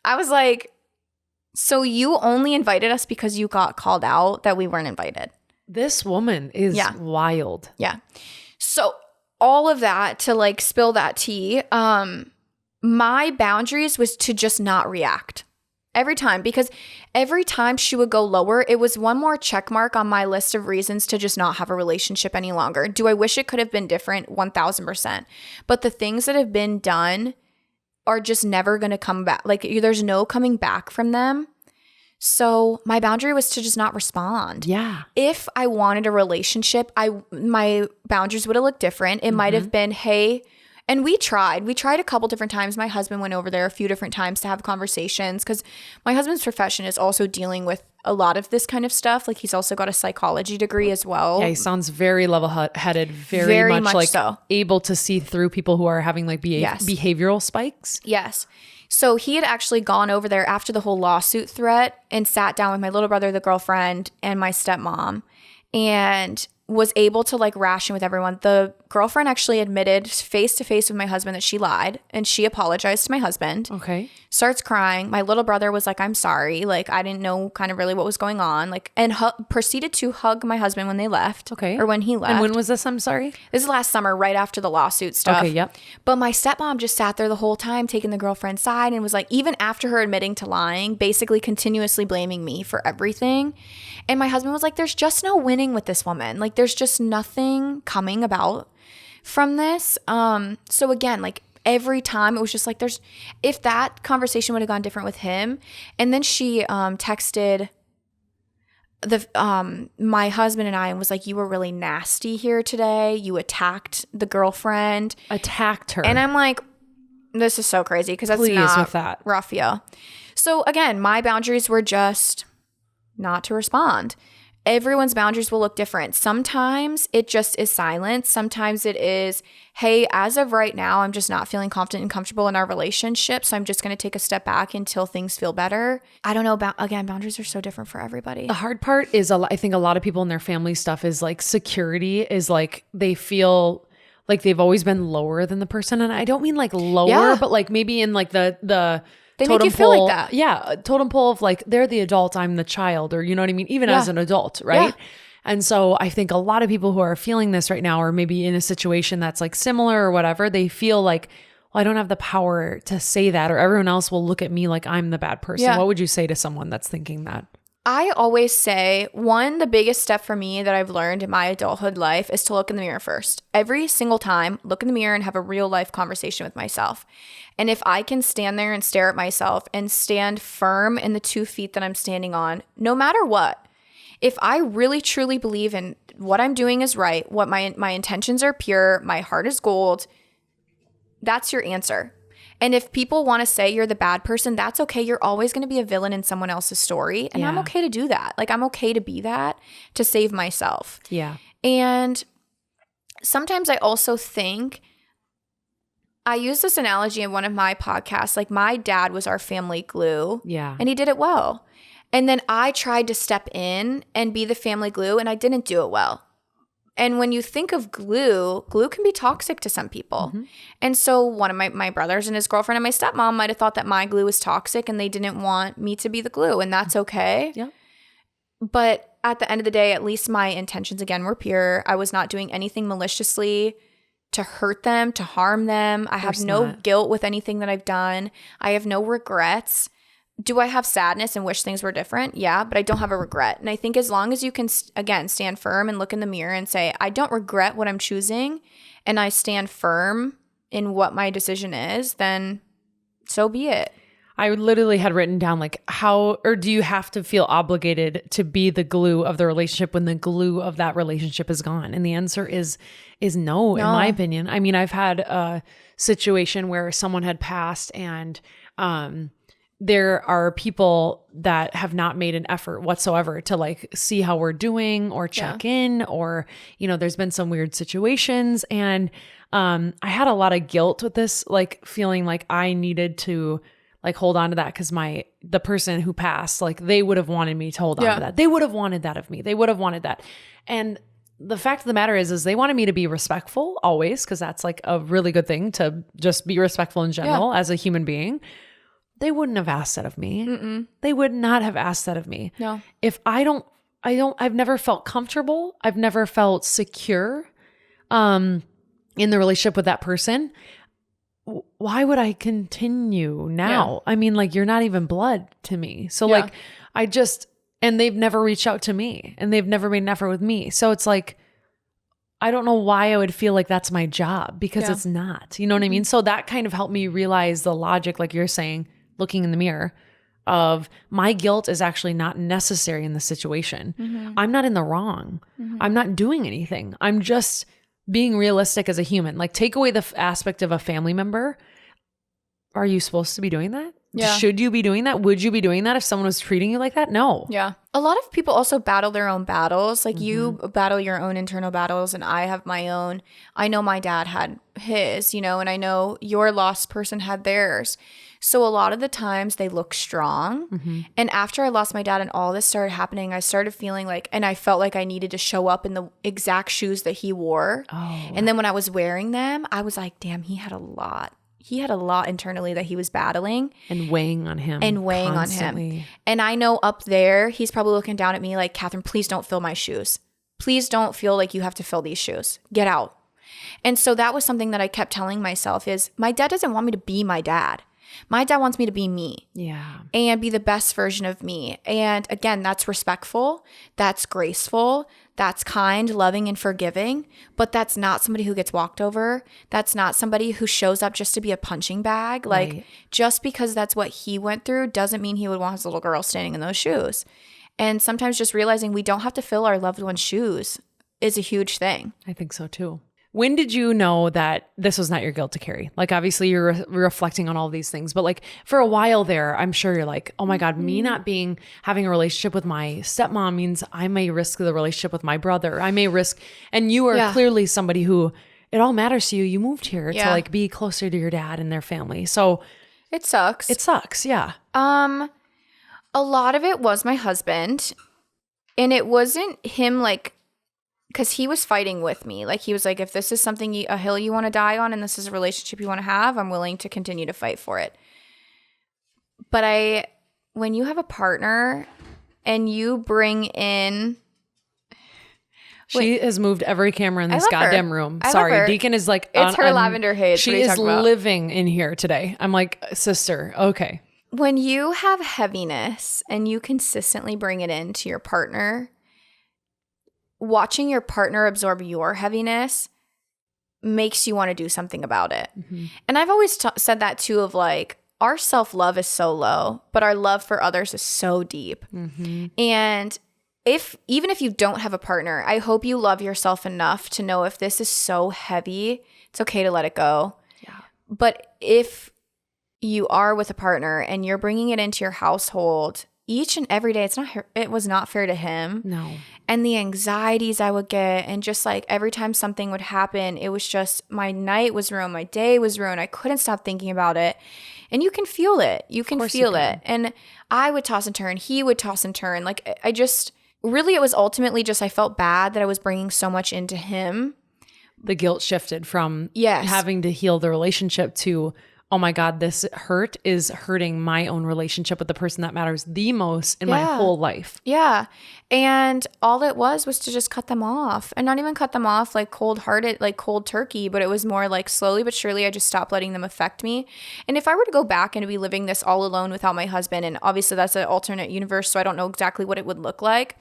I was like, so you only invited us because you got called out that we weren't invited? This woman is wild. Yeah. So all of that to like spill that tea, my boundaries was to just not react. Every time, because every time she would go lower, it was one more check mark on my list of reasons to just not have a relationship any longer. Do I wish it could have been different? 1000%. But the things that have been done are just never going to come back. Like, there's no coming back from them. So my boundary was to just not respond. Yeah. If I wanted a relationship, my boundaries would have looked different. It might have been, hey, and we tried a couple different times. My husband went over there a few different times to have conversations because my husband's profession is also dealing with a lot of this kind of stuff. Like, he's also got a psychology degree as well. Yeah, he sounds very level-headed, very much like so. Able to see through people who are having like behavioral spikes. Yes. So he had actually gone over there after the whole lawsuit threat and sat down with my little brother, the girlfriend, and my stepmom, and was able to like ration with everyone. The girlfriend actually admitted face to face with my husband that she lied, and she apologized to my husband. Okay. Starts crying. My little brother was like, I'm sorry. Like, I didn't know kind of really what was going on. Like, and proceeded to hug my husband when they left. Okay. Or when he left. And when was this? I'm sorry. This is last summer, right after the lawsuit stuff. Okay. Yep. But my stepmom just sat there the whole time taking the girlfriend's side and was like, even after her admitting to lying, basically continuously blaming me for everything. And my husband was like, there's just no winning with this woman. Like, there's just nothing coming about from this. So again, like, every time it was just like, if that conversation would have gone different with him. And then she texted my husband and I and was like, you were really nasty here today. You attacked the girlfriend. Attacked her. And I'm like, this is so crazy because that's not with that. Rafael. So again, my boundaries were just not to respond. Everyone's boundaries will look different. Sometimes it just is silence. Sometimes it is, hey, as of right now, I'm just not feeling confident and comfortable in our relationship. So I'm just going to take a step back until things feel better. I don't know about, again, boundaries are so different for everybody. The hard part is, I think a lot of people in their family stuff is like security is like, they feel like they've always been lower than the person. And I don't mean like lower, but like maybe in like the they totem make you feel pole, like that. Yeah. Totem pole of like, they're the adult, I'm the child, or you know what I mean? Even as an adult, right? Yeah. And so I think a lot of people who are feeling this right now, or maybe in a situation that's like similar or whatever, they feel like, well, I don't have the power to say that, or everyone else will look at me like I'm the bad person. Yeah. What would you say to someone that's thinking that? I always say, the biggest step for me that I've learned in my adulthood life is to look in the mirror first. Every single time, look in the mirror and have a real life conversation with myself. And if I can stand there and stare at myself and stand firm in the 2 feet that I'm standing on, no matter what, if I really truly believe in what I'm doing is right, what my intentions are pure, my heart is gold, that's your answer. And if people want to say you're the bad person, that's okay. You're always going to be a villain in someone else's story. And I'm okay to do that. Like, I'm okay to be that to save myself. Yeah. And sometimes I also think, I use this analogy in one of my podcasts, like my dad was our family glue. Yeah. And he did it well. And then I tried to step in and be the family glue, and I didn't do it well. And when you think of glue can be toxic to some people. Mm-hmm. And so one of my brothers and his girlfriend and my stepmom might have thought that my glue was toxic and they didn't want me to be the glue, and that's okay. Yeah. But at the end of the day, at least my intentions, again, were pure. I was not doing anything maliciously to hurt them, to harm them. I have no guilt with anything that I've done. I have no regrets. Do I have sadness and wish things were different? Yeah, but I don't have a regret. And I think as long as you can, again, stand firm and look in the mirror and say, I don't regret what I'm choosing, and I stand firm in what my decision is, then so be it. I literally had written down like, do you have to feel obligated to be the glue of the relationship when the glue of that relationship is gone? And the answer is no, in my opinion. I mean, I've had a situation where someone had passed, and there are people that have not made an effort whatsoever to like see how we're doing or check in, or, there's been some weird situations. And I had a lot of guilt with this, like feeling like I needed to like hold on to that because the person who passed, like they would have wanted me to hold on to that. They would have wanted that of me. They would have wanted that. And the fact of the matter is they wanted me to be respectful always, because that's like a really good thing, to just be respectful in general as a human being. They wouldn't have asked that of me. Mm-mm. They would not have asked that of me. No. If I've never felt comfortable. I've never felt secure in the relationship with that person. why would I continue now? I mean, like, you're not even blood to me. So like, and they've never reached out to me and they've never made an effort with me. So it's like, I don't know why I would feel like that's my job, because it's not, you know what I mean? So that kind of helped me realize the logic, like you're saying, looking in the mirror, of my guilt is actually not necessary in the situation. I'm not in the wrong. I'm not doing anything. I'm just being realistic as a human. Like, take away the aspect of a family member. Are you supposed to be doing that? Yeah. Should you be doing that? Would you be doing that if someone was treating you like that? No. Yeah. A lot of people also battle their own battles. Like you battle your own internal battles and I have my own. I know my dad had his, you know, and I know your lost person had theirs. So a lot of the times they look strong. And after I lost my dad and all this started happening, I started feeling like, and I felt like I needed to show up in the exact shoes that he wore. And then when I was wearing them, I was like, damn, he had a lot. He had a lot internally that he was battling. And weighing on him. And I know up there, he's probably looking down at me like, Catherine, please don't fill my shoes. Please don't feel like you have to fill these shoes. Get out. And so that was something that I kept telling myself is, my dad doesn't want me to be my dad. My dad wants me to be me. Yeah. And be the best version of me. And again, that's respectful. That's graceful. That's kind, loving, and forgiving. But that's not somebody who gets walked over. That's not somebody who shows up just to be a punching bag. Like, just because that's what he went through doesn't mean he would want his little girl standing in those shoes. And sometimes just realizing we don't have to fill our loved one's shoes is a huge thing. I think so too. When did you know that this was not your guilt to carry? Like, obviously you're reflecting on all these things, but like for a while there, I'm sure you're like, oh my God, me not having a relationship with my stepmom means I may risk the relationship with my brother. I may risk, and you are clearly somebody who it all matters to you. You moved here to like be closer to your dad and their family. So it sucks. It sucks. Yeah. A lot of it was my husband, and it wasn't him like, because he was fighting with me. Like, he was like, if this is something, a hill you want to die on and this is a relationship you want to have, I'm willing to continue to fight for it. But when you have a partner and you bring in... She has moved every camera in this goddamn room. Sorry, Deacon is like... It's her lavender haze. She is living in here today. I'm like, sister, okay. When you have heaviness and you consistently bring it into your partner... watching your partner absorb your heaviness makes you want to do something about it. And I've always said that too, of like, our self-love is so low, but our love for others is so deep. And even if you don't have a partner, I hope you love yourself enough to know if this is so heavy, it's okay to let it go. Yeah. But if you are with a partner and you're bringing it into your household each and every day, it was not fair to him. No. And the anxieties I would get, and just like every time something would happen, it was just, my night was ruined, my day was ruined. I couldn't stop thinking about it. And you can feel it. You can feel it. And I would toss and turn. He would toss and turn. Like, really, it was ultimately just, I felt bad that I was bringing so much into him. The guilt shifted from having to heal the relationship to, oh my God, this hurt is hurting my own relationship with the person that matters the most in my whole life. Yeah. And all it was to just cut them off, and not even cut them off like cold-hearted, like cold turkey, but it was more like slowly but surely I just stopped letting them affect me. And if I were to go back and be living this all alone without my husband, and obviously that's an alternate universe, so I don't know exactly what it would look like.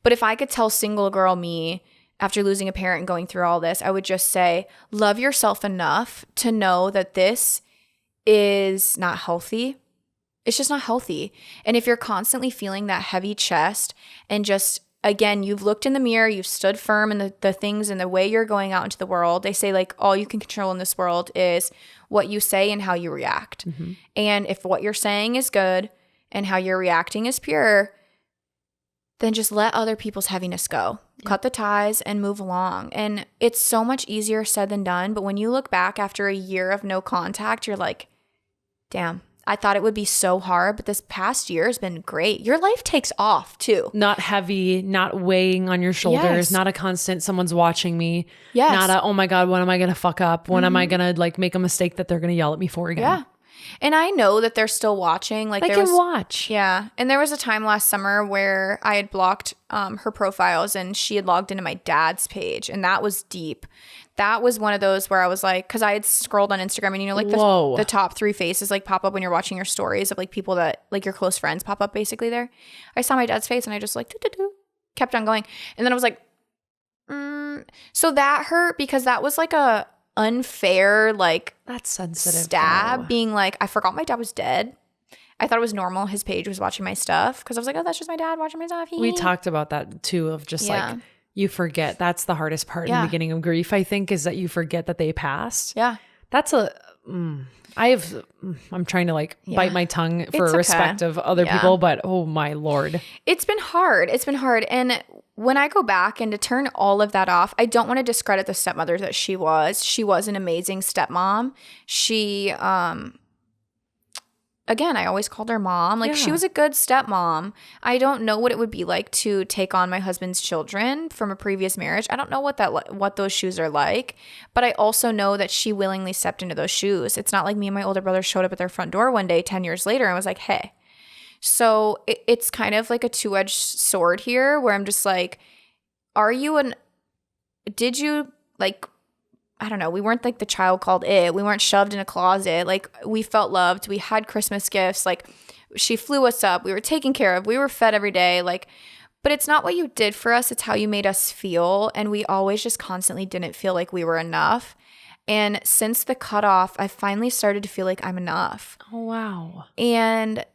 But if I could tell single girl me after losing a parent and going through all this, I would just say, love yourself enough to know that this is not healthy. It's just not healthy. And if you're constantly feeling that heavy chest and just, again, you've looked in the mirror, you've stood firm in the things and the way you're going out into the world, they say like all you can control in this world is what you say and how you react. And if what you're saying is good and how you're reacting is pure, then just let other people's heaviness go. Cut the ties and move along. And it's so much easier said than done. But when you look back after a year of no contact, you're like, damn, I thought it would be so hard, but this past year has been great. Your life takes off too. Not heavy, not weighing on your shoulders, not a constant someone's watching me. Not a, oh my God, when am I going to fuck up? When am I going to like make a mistake that they're going to yell at me for again? Yeah. And I know that they're still watching. Like, they can watch. Yeah. And there was a time last summer where I had blocked her profiles and she had logged into my dad's page, and that was deep. that was one of those where I was like, because I had scrolled on Instagram and, you know, like the top 3 faces like pop up when you're watching your stories of like people that like your close friends pop up basically there. I saw my dad's face and I just like kept on going. And then I was like, so that hurt because that was like a unfair, like that's sensitive stab though. Being like, I forgot my dad was dead. I thought it was normal. His page was watching my stuff because I was like, oh, that's just my dad watching my stuff. We talked about that too, of just like, you forget. That's the hardest part in the beginning of grief, I think, is that you forget that they passed. Yeah. That's I'm trying to like bite my tongue for respect of other people, but oh my Lord. It's been hard. And when I go back and to turn all of that off, I don't want to discredit the stepmother that she was. She was an amazing stepmom. She, again, I always called her mom. Like she was a good stepmom. I don't know what it would be like to take on my husband's children from a previous marriage. I don't know what those shoes are like, but I also know that she willingly stepped into those shoes. It's not like me and my older brother showed up at their front door one day 10 years later and was like, hey. So it's kind of like a two-edged sword here where I'm just like, did you like, I don't know, we weren't like the child called it. We weren't shoved in a closet. Like we felt loved. We had Christmas gifts. Like she flew us up. We were taken care of. We were fed every day. Like, but it's not what you did for us. It's how you made us feel. And we always just constantly didn't feel like we were enough. And since the cutoff, I finally started to feel like I'm enough. Oh, wow. And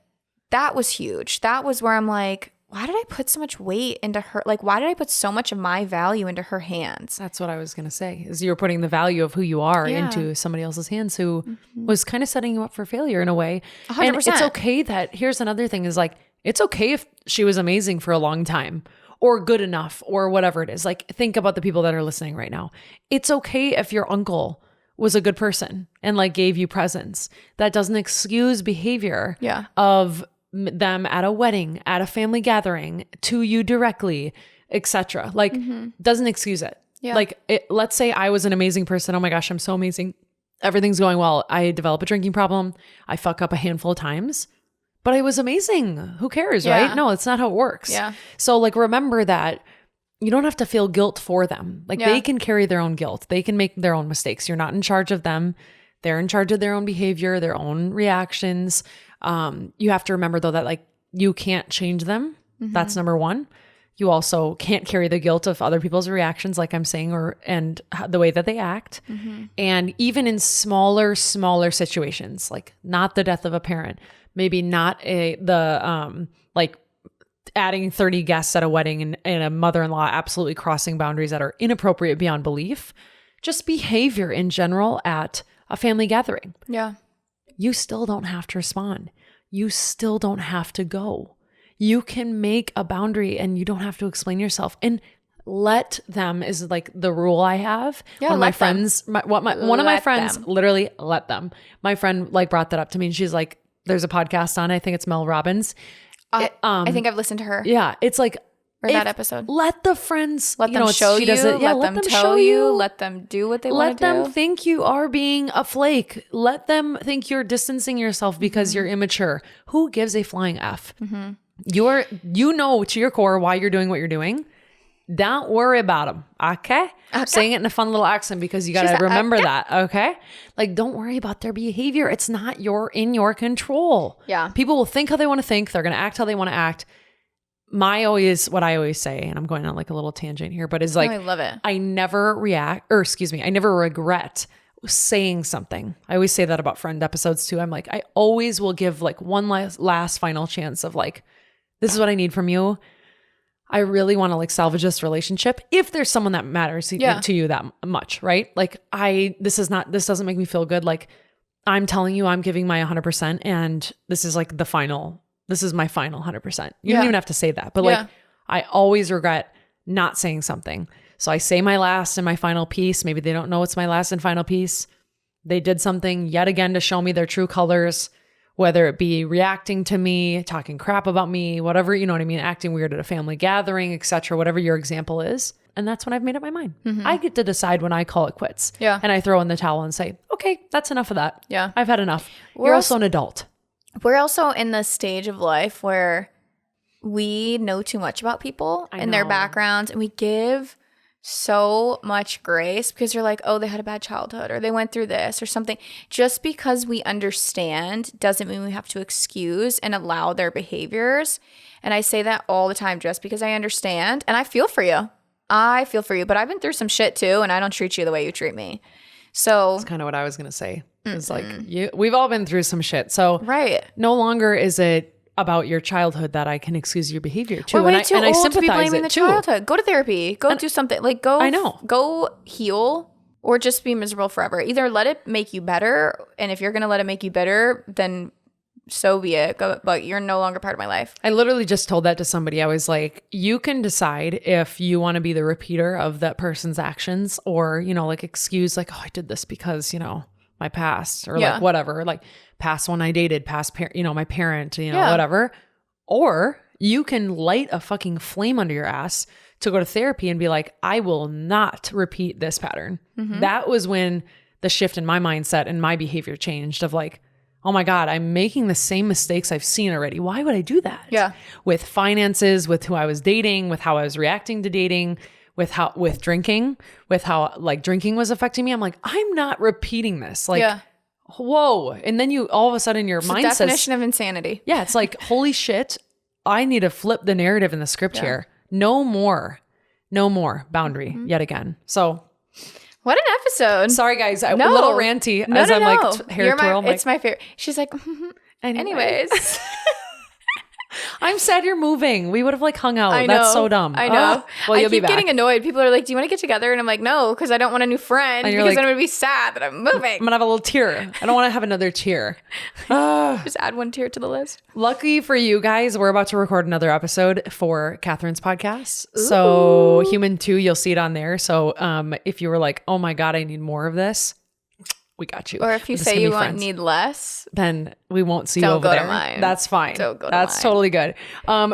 that was huge. That was where I'm like, why did I put so much weight into her? Like, why did I put so much of my value into her hands? That's what I was going to say, is you're putting the value of who you are into somebody else's hands who was kind of setting you up for failure in a way. 100%. And it's okay that, here's another thing is like, it's okay if she was amazing for a long time or good enough or whatever it is. Like, think about the people that are listening right now. It's okay if your uncle was a good person and like gave you presents. That doesn't excuse behavior of them at a wedding, at a family gathering, to you directly, etc. Like, doesn't excuse it. Yeah. Like, let's say I was an amazing person. Oh my gosh, I'm so amazing. Everything's going well. I develop a drinking problem. I fuck up a handful of times, but I was amazing. Who cares, right? No, it's not how it works. Yeah. So like, remember that you don't have to feel guilt for them. Like they can carry their own guilt. They can make their own mistakes. You're not in charge of them. They're in charge of their own behavior, their own reactions. You have to remember though that like you can't change them. That's number one. You also can't carry the guilt of other people's reactions, like I'm saying, and the way that they act. And even in smaller situations, like not the death of a parent, maybe not like adding 30 guests at a wedding and a mother-in-law absolutely crossing boundaries that are inappropriate beyond belief, just behavior in general at a family gathering. Yeah. You still don't have to respond. You still don't have to go. You can make a boundary and you don't have to explain yourself. And let them is like the rule I have. Yeah, one of my friends, one of my friends literally let them. My friend like brought that up to me and she's like, there's a podcast on, I think it's Mel Robbins. I think I've listened to her. Yeah. It's like, or that episode. Let the friends, let them show you, let them tell you, let them do what they want to do. Let them think you are being a flake. Let them think you're distancing yourself because you're immature. Who gives a flying F? You know to your core why you're doing what you're doing. Don't worry about them. Okay? Saying it in a fun little accent because you got to remember that. Okay? Like, don't worry about their behavior. It's not in your control. Yeah. People will think how they want to think. They're going to act how they want to act. What I always say, and I'm going on like a little tangent here, but is like, I love it. I never I never regret saying something. I always say that about friend episodes too. I'm like, I always will give like one last final chance of like, this is what I need from you. I really want to like salvage this relationship. If there's someone that matters to you that much, right? Like this doesn't make me feel good. Like I'm telling you, I'm giving my 100% and this is like this is my final 100%. You don't even have to say that, but like I always regret not saying something. So I say my last and my final piece. Maybe they don't know it's my last and final piece. They did something yet again to show me their true colors, whether it be reacting to me, talking crap about me, whatever, you know what I mean? Acting weird at a family gathering, etc., whatever your example is. And that's when I've made up my mind. I get to decide when I call it quits. Yeah. And I throw in the towel and say, okay, that's enough of that. Yeah. I've had enough. You're also an adult. We're also in the stage of life where we know too much about people and their backgrounds, and we give so much grace because you're like, oh, they had a bad childhood or they went through this or something. Just because we understand doesn't mean we have to excuse and allow their behaviors. And I say that all the time, just because I understand. And I feel for you. But I've been through some shit too, and I don't treat you the way you treat me. So that's kind of what I was going to say. It's like, we've all been through some shit. So right. No longer is it about your childhood that I can excuse your behavior too. We're way too old sympathize to be blaming the too. childhood. Go to therapy. Go do something. Like go heal or just be miserable forever. Either let it make you better, and if you're going to let it make you better, then so be it. But you're no longer part of my life. I literally just told that to somebody. I was like, you can decide if you want to be the repeater of that person's actions or, like excuse like, oh, I did this because, my past or like whatever, like past one I dated, past parent, my parent, whatever. Or you can light a fucking flame under your ass to go to therapy and be like, I will not repeat this pattern. Mm-hmm. That was when the shift in my mindset and my behavior changed of like, oh my God, I'm making the same mistakes I've seen already. Why would I do that? Yeah. With finances, with who I was dating, with how I was reacting to dating, with drinking, with how like drinking was affecting me. I'm like, I'm not repeating this. Like, whoa. And then you all of a sudden your mind says, definition of insanity. Yeah. It's like, holy shit, I need to flip the narrative in the script here. No more boundary yet again. So what an episode. Sorry guys, a little ranty as I'm like hair twirl. It's my favorite. She's like, anyways. I'm sad you're moving. We would have like hung out. I know. That's so dumb. I know. Well, you'll be back. I keep getting annoyed. People are like, do you want to get together? And I'm like, no, because I don't want a new friend because like, I'm going to be sad that I'm moving. I'm going to have a little tear. I don't want to have another tear. Just add one tear to the list. Lucky for you guys, we're about to record another episode for Catherine's podcast. Ooh. So Human 2, you'll see it on there. So if you were like, oh my God, I need more of this, we got you. Or if you say you need less, then we won't see you over there. Don't go to mine. That's fine. Don't go to That's mine. Totally good.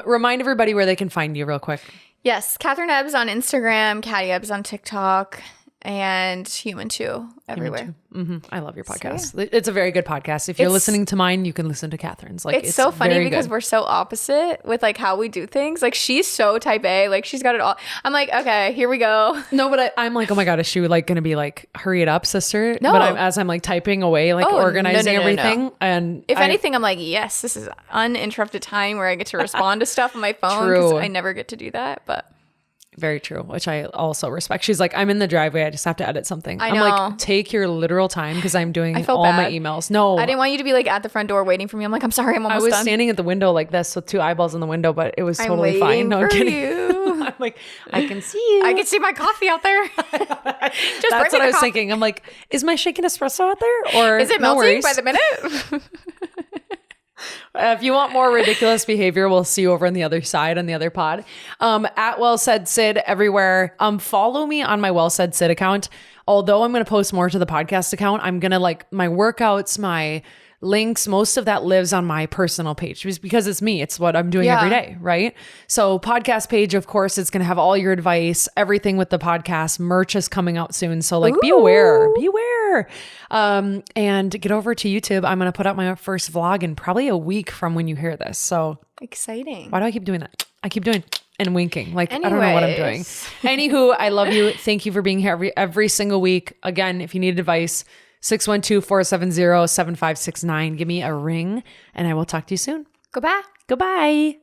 Remind everybody where they can find you real quick. Yes. Catherine Nebs on Instagram, Catty Ebs on TikTok, and Human 2 everywhere. Human 2. Mm-hmm. I love your podcast. It's a very good podcast. If you're listening to mine, you can listen to Catherine's. Like, it's so funny because we're so opposite with like how we do things. Like she's so type A, like she's got it all. I'm like, okay, here we go. No, but I'm like, oh my God, is she like going to be like, hurry it up, sister? No. But as I'm like typing away, like organizing everything. And if anything, I'm like, yes, this is uninterrupted time where I get to respond to stuff on my phone. True. I never get to do that, but. Very true, which I also respect. She's like, I'm in the driveway. I just have to edit something. I I'm know. like, take your literal time because I'm doing all my emails. No. I didn't want you to be like at the front door waiting for me. I'm like, I'm sorry, I'm almost done. I was standing at the window like this with two eyeballs in the window, but it was totally fine. No, I'm kidding. I'm like, I can see you. I can see my coffee out there. That's what I was thinking. I'm like, is my shaken espresso out there? Or is it melting by the minute? If you want more ridiculous behavior, we'll see you over on the other side on the other pod. At Well Said Sid everywhere. Follow me on my Well Said Sid account. Although I'm going to post more to the podcast account, I'm going to like my workouts, my links, most of that lives on my personal page just because it's me. It's what I'm doing every day, right? So podcast page, of course, it's going to have all your advice, everything with the podcast. Merch is coming out soon. So like, be aware. And get over to YouTube. I'm going to put out my first vlog in probably a week from when you hear this. So exciting. Why do I keep doing that? I keep doing and winking. Like, I don't know what I'm doing. Anywho, I love you. Thank you for being here every single week. Again, if you need advice, 612-470-7569. Give me a ring and I will talk to you soon. Goodbye. Goodbye.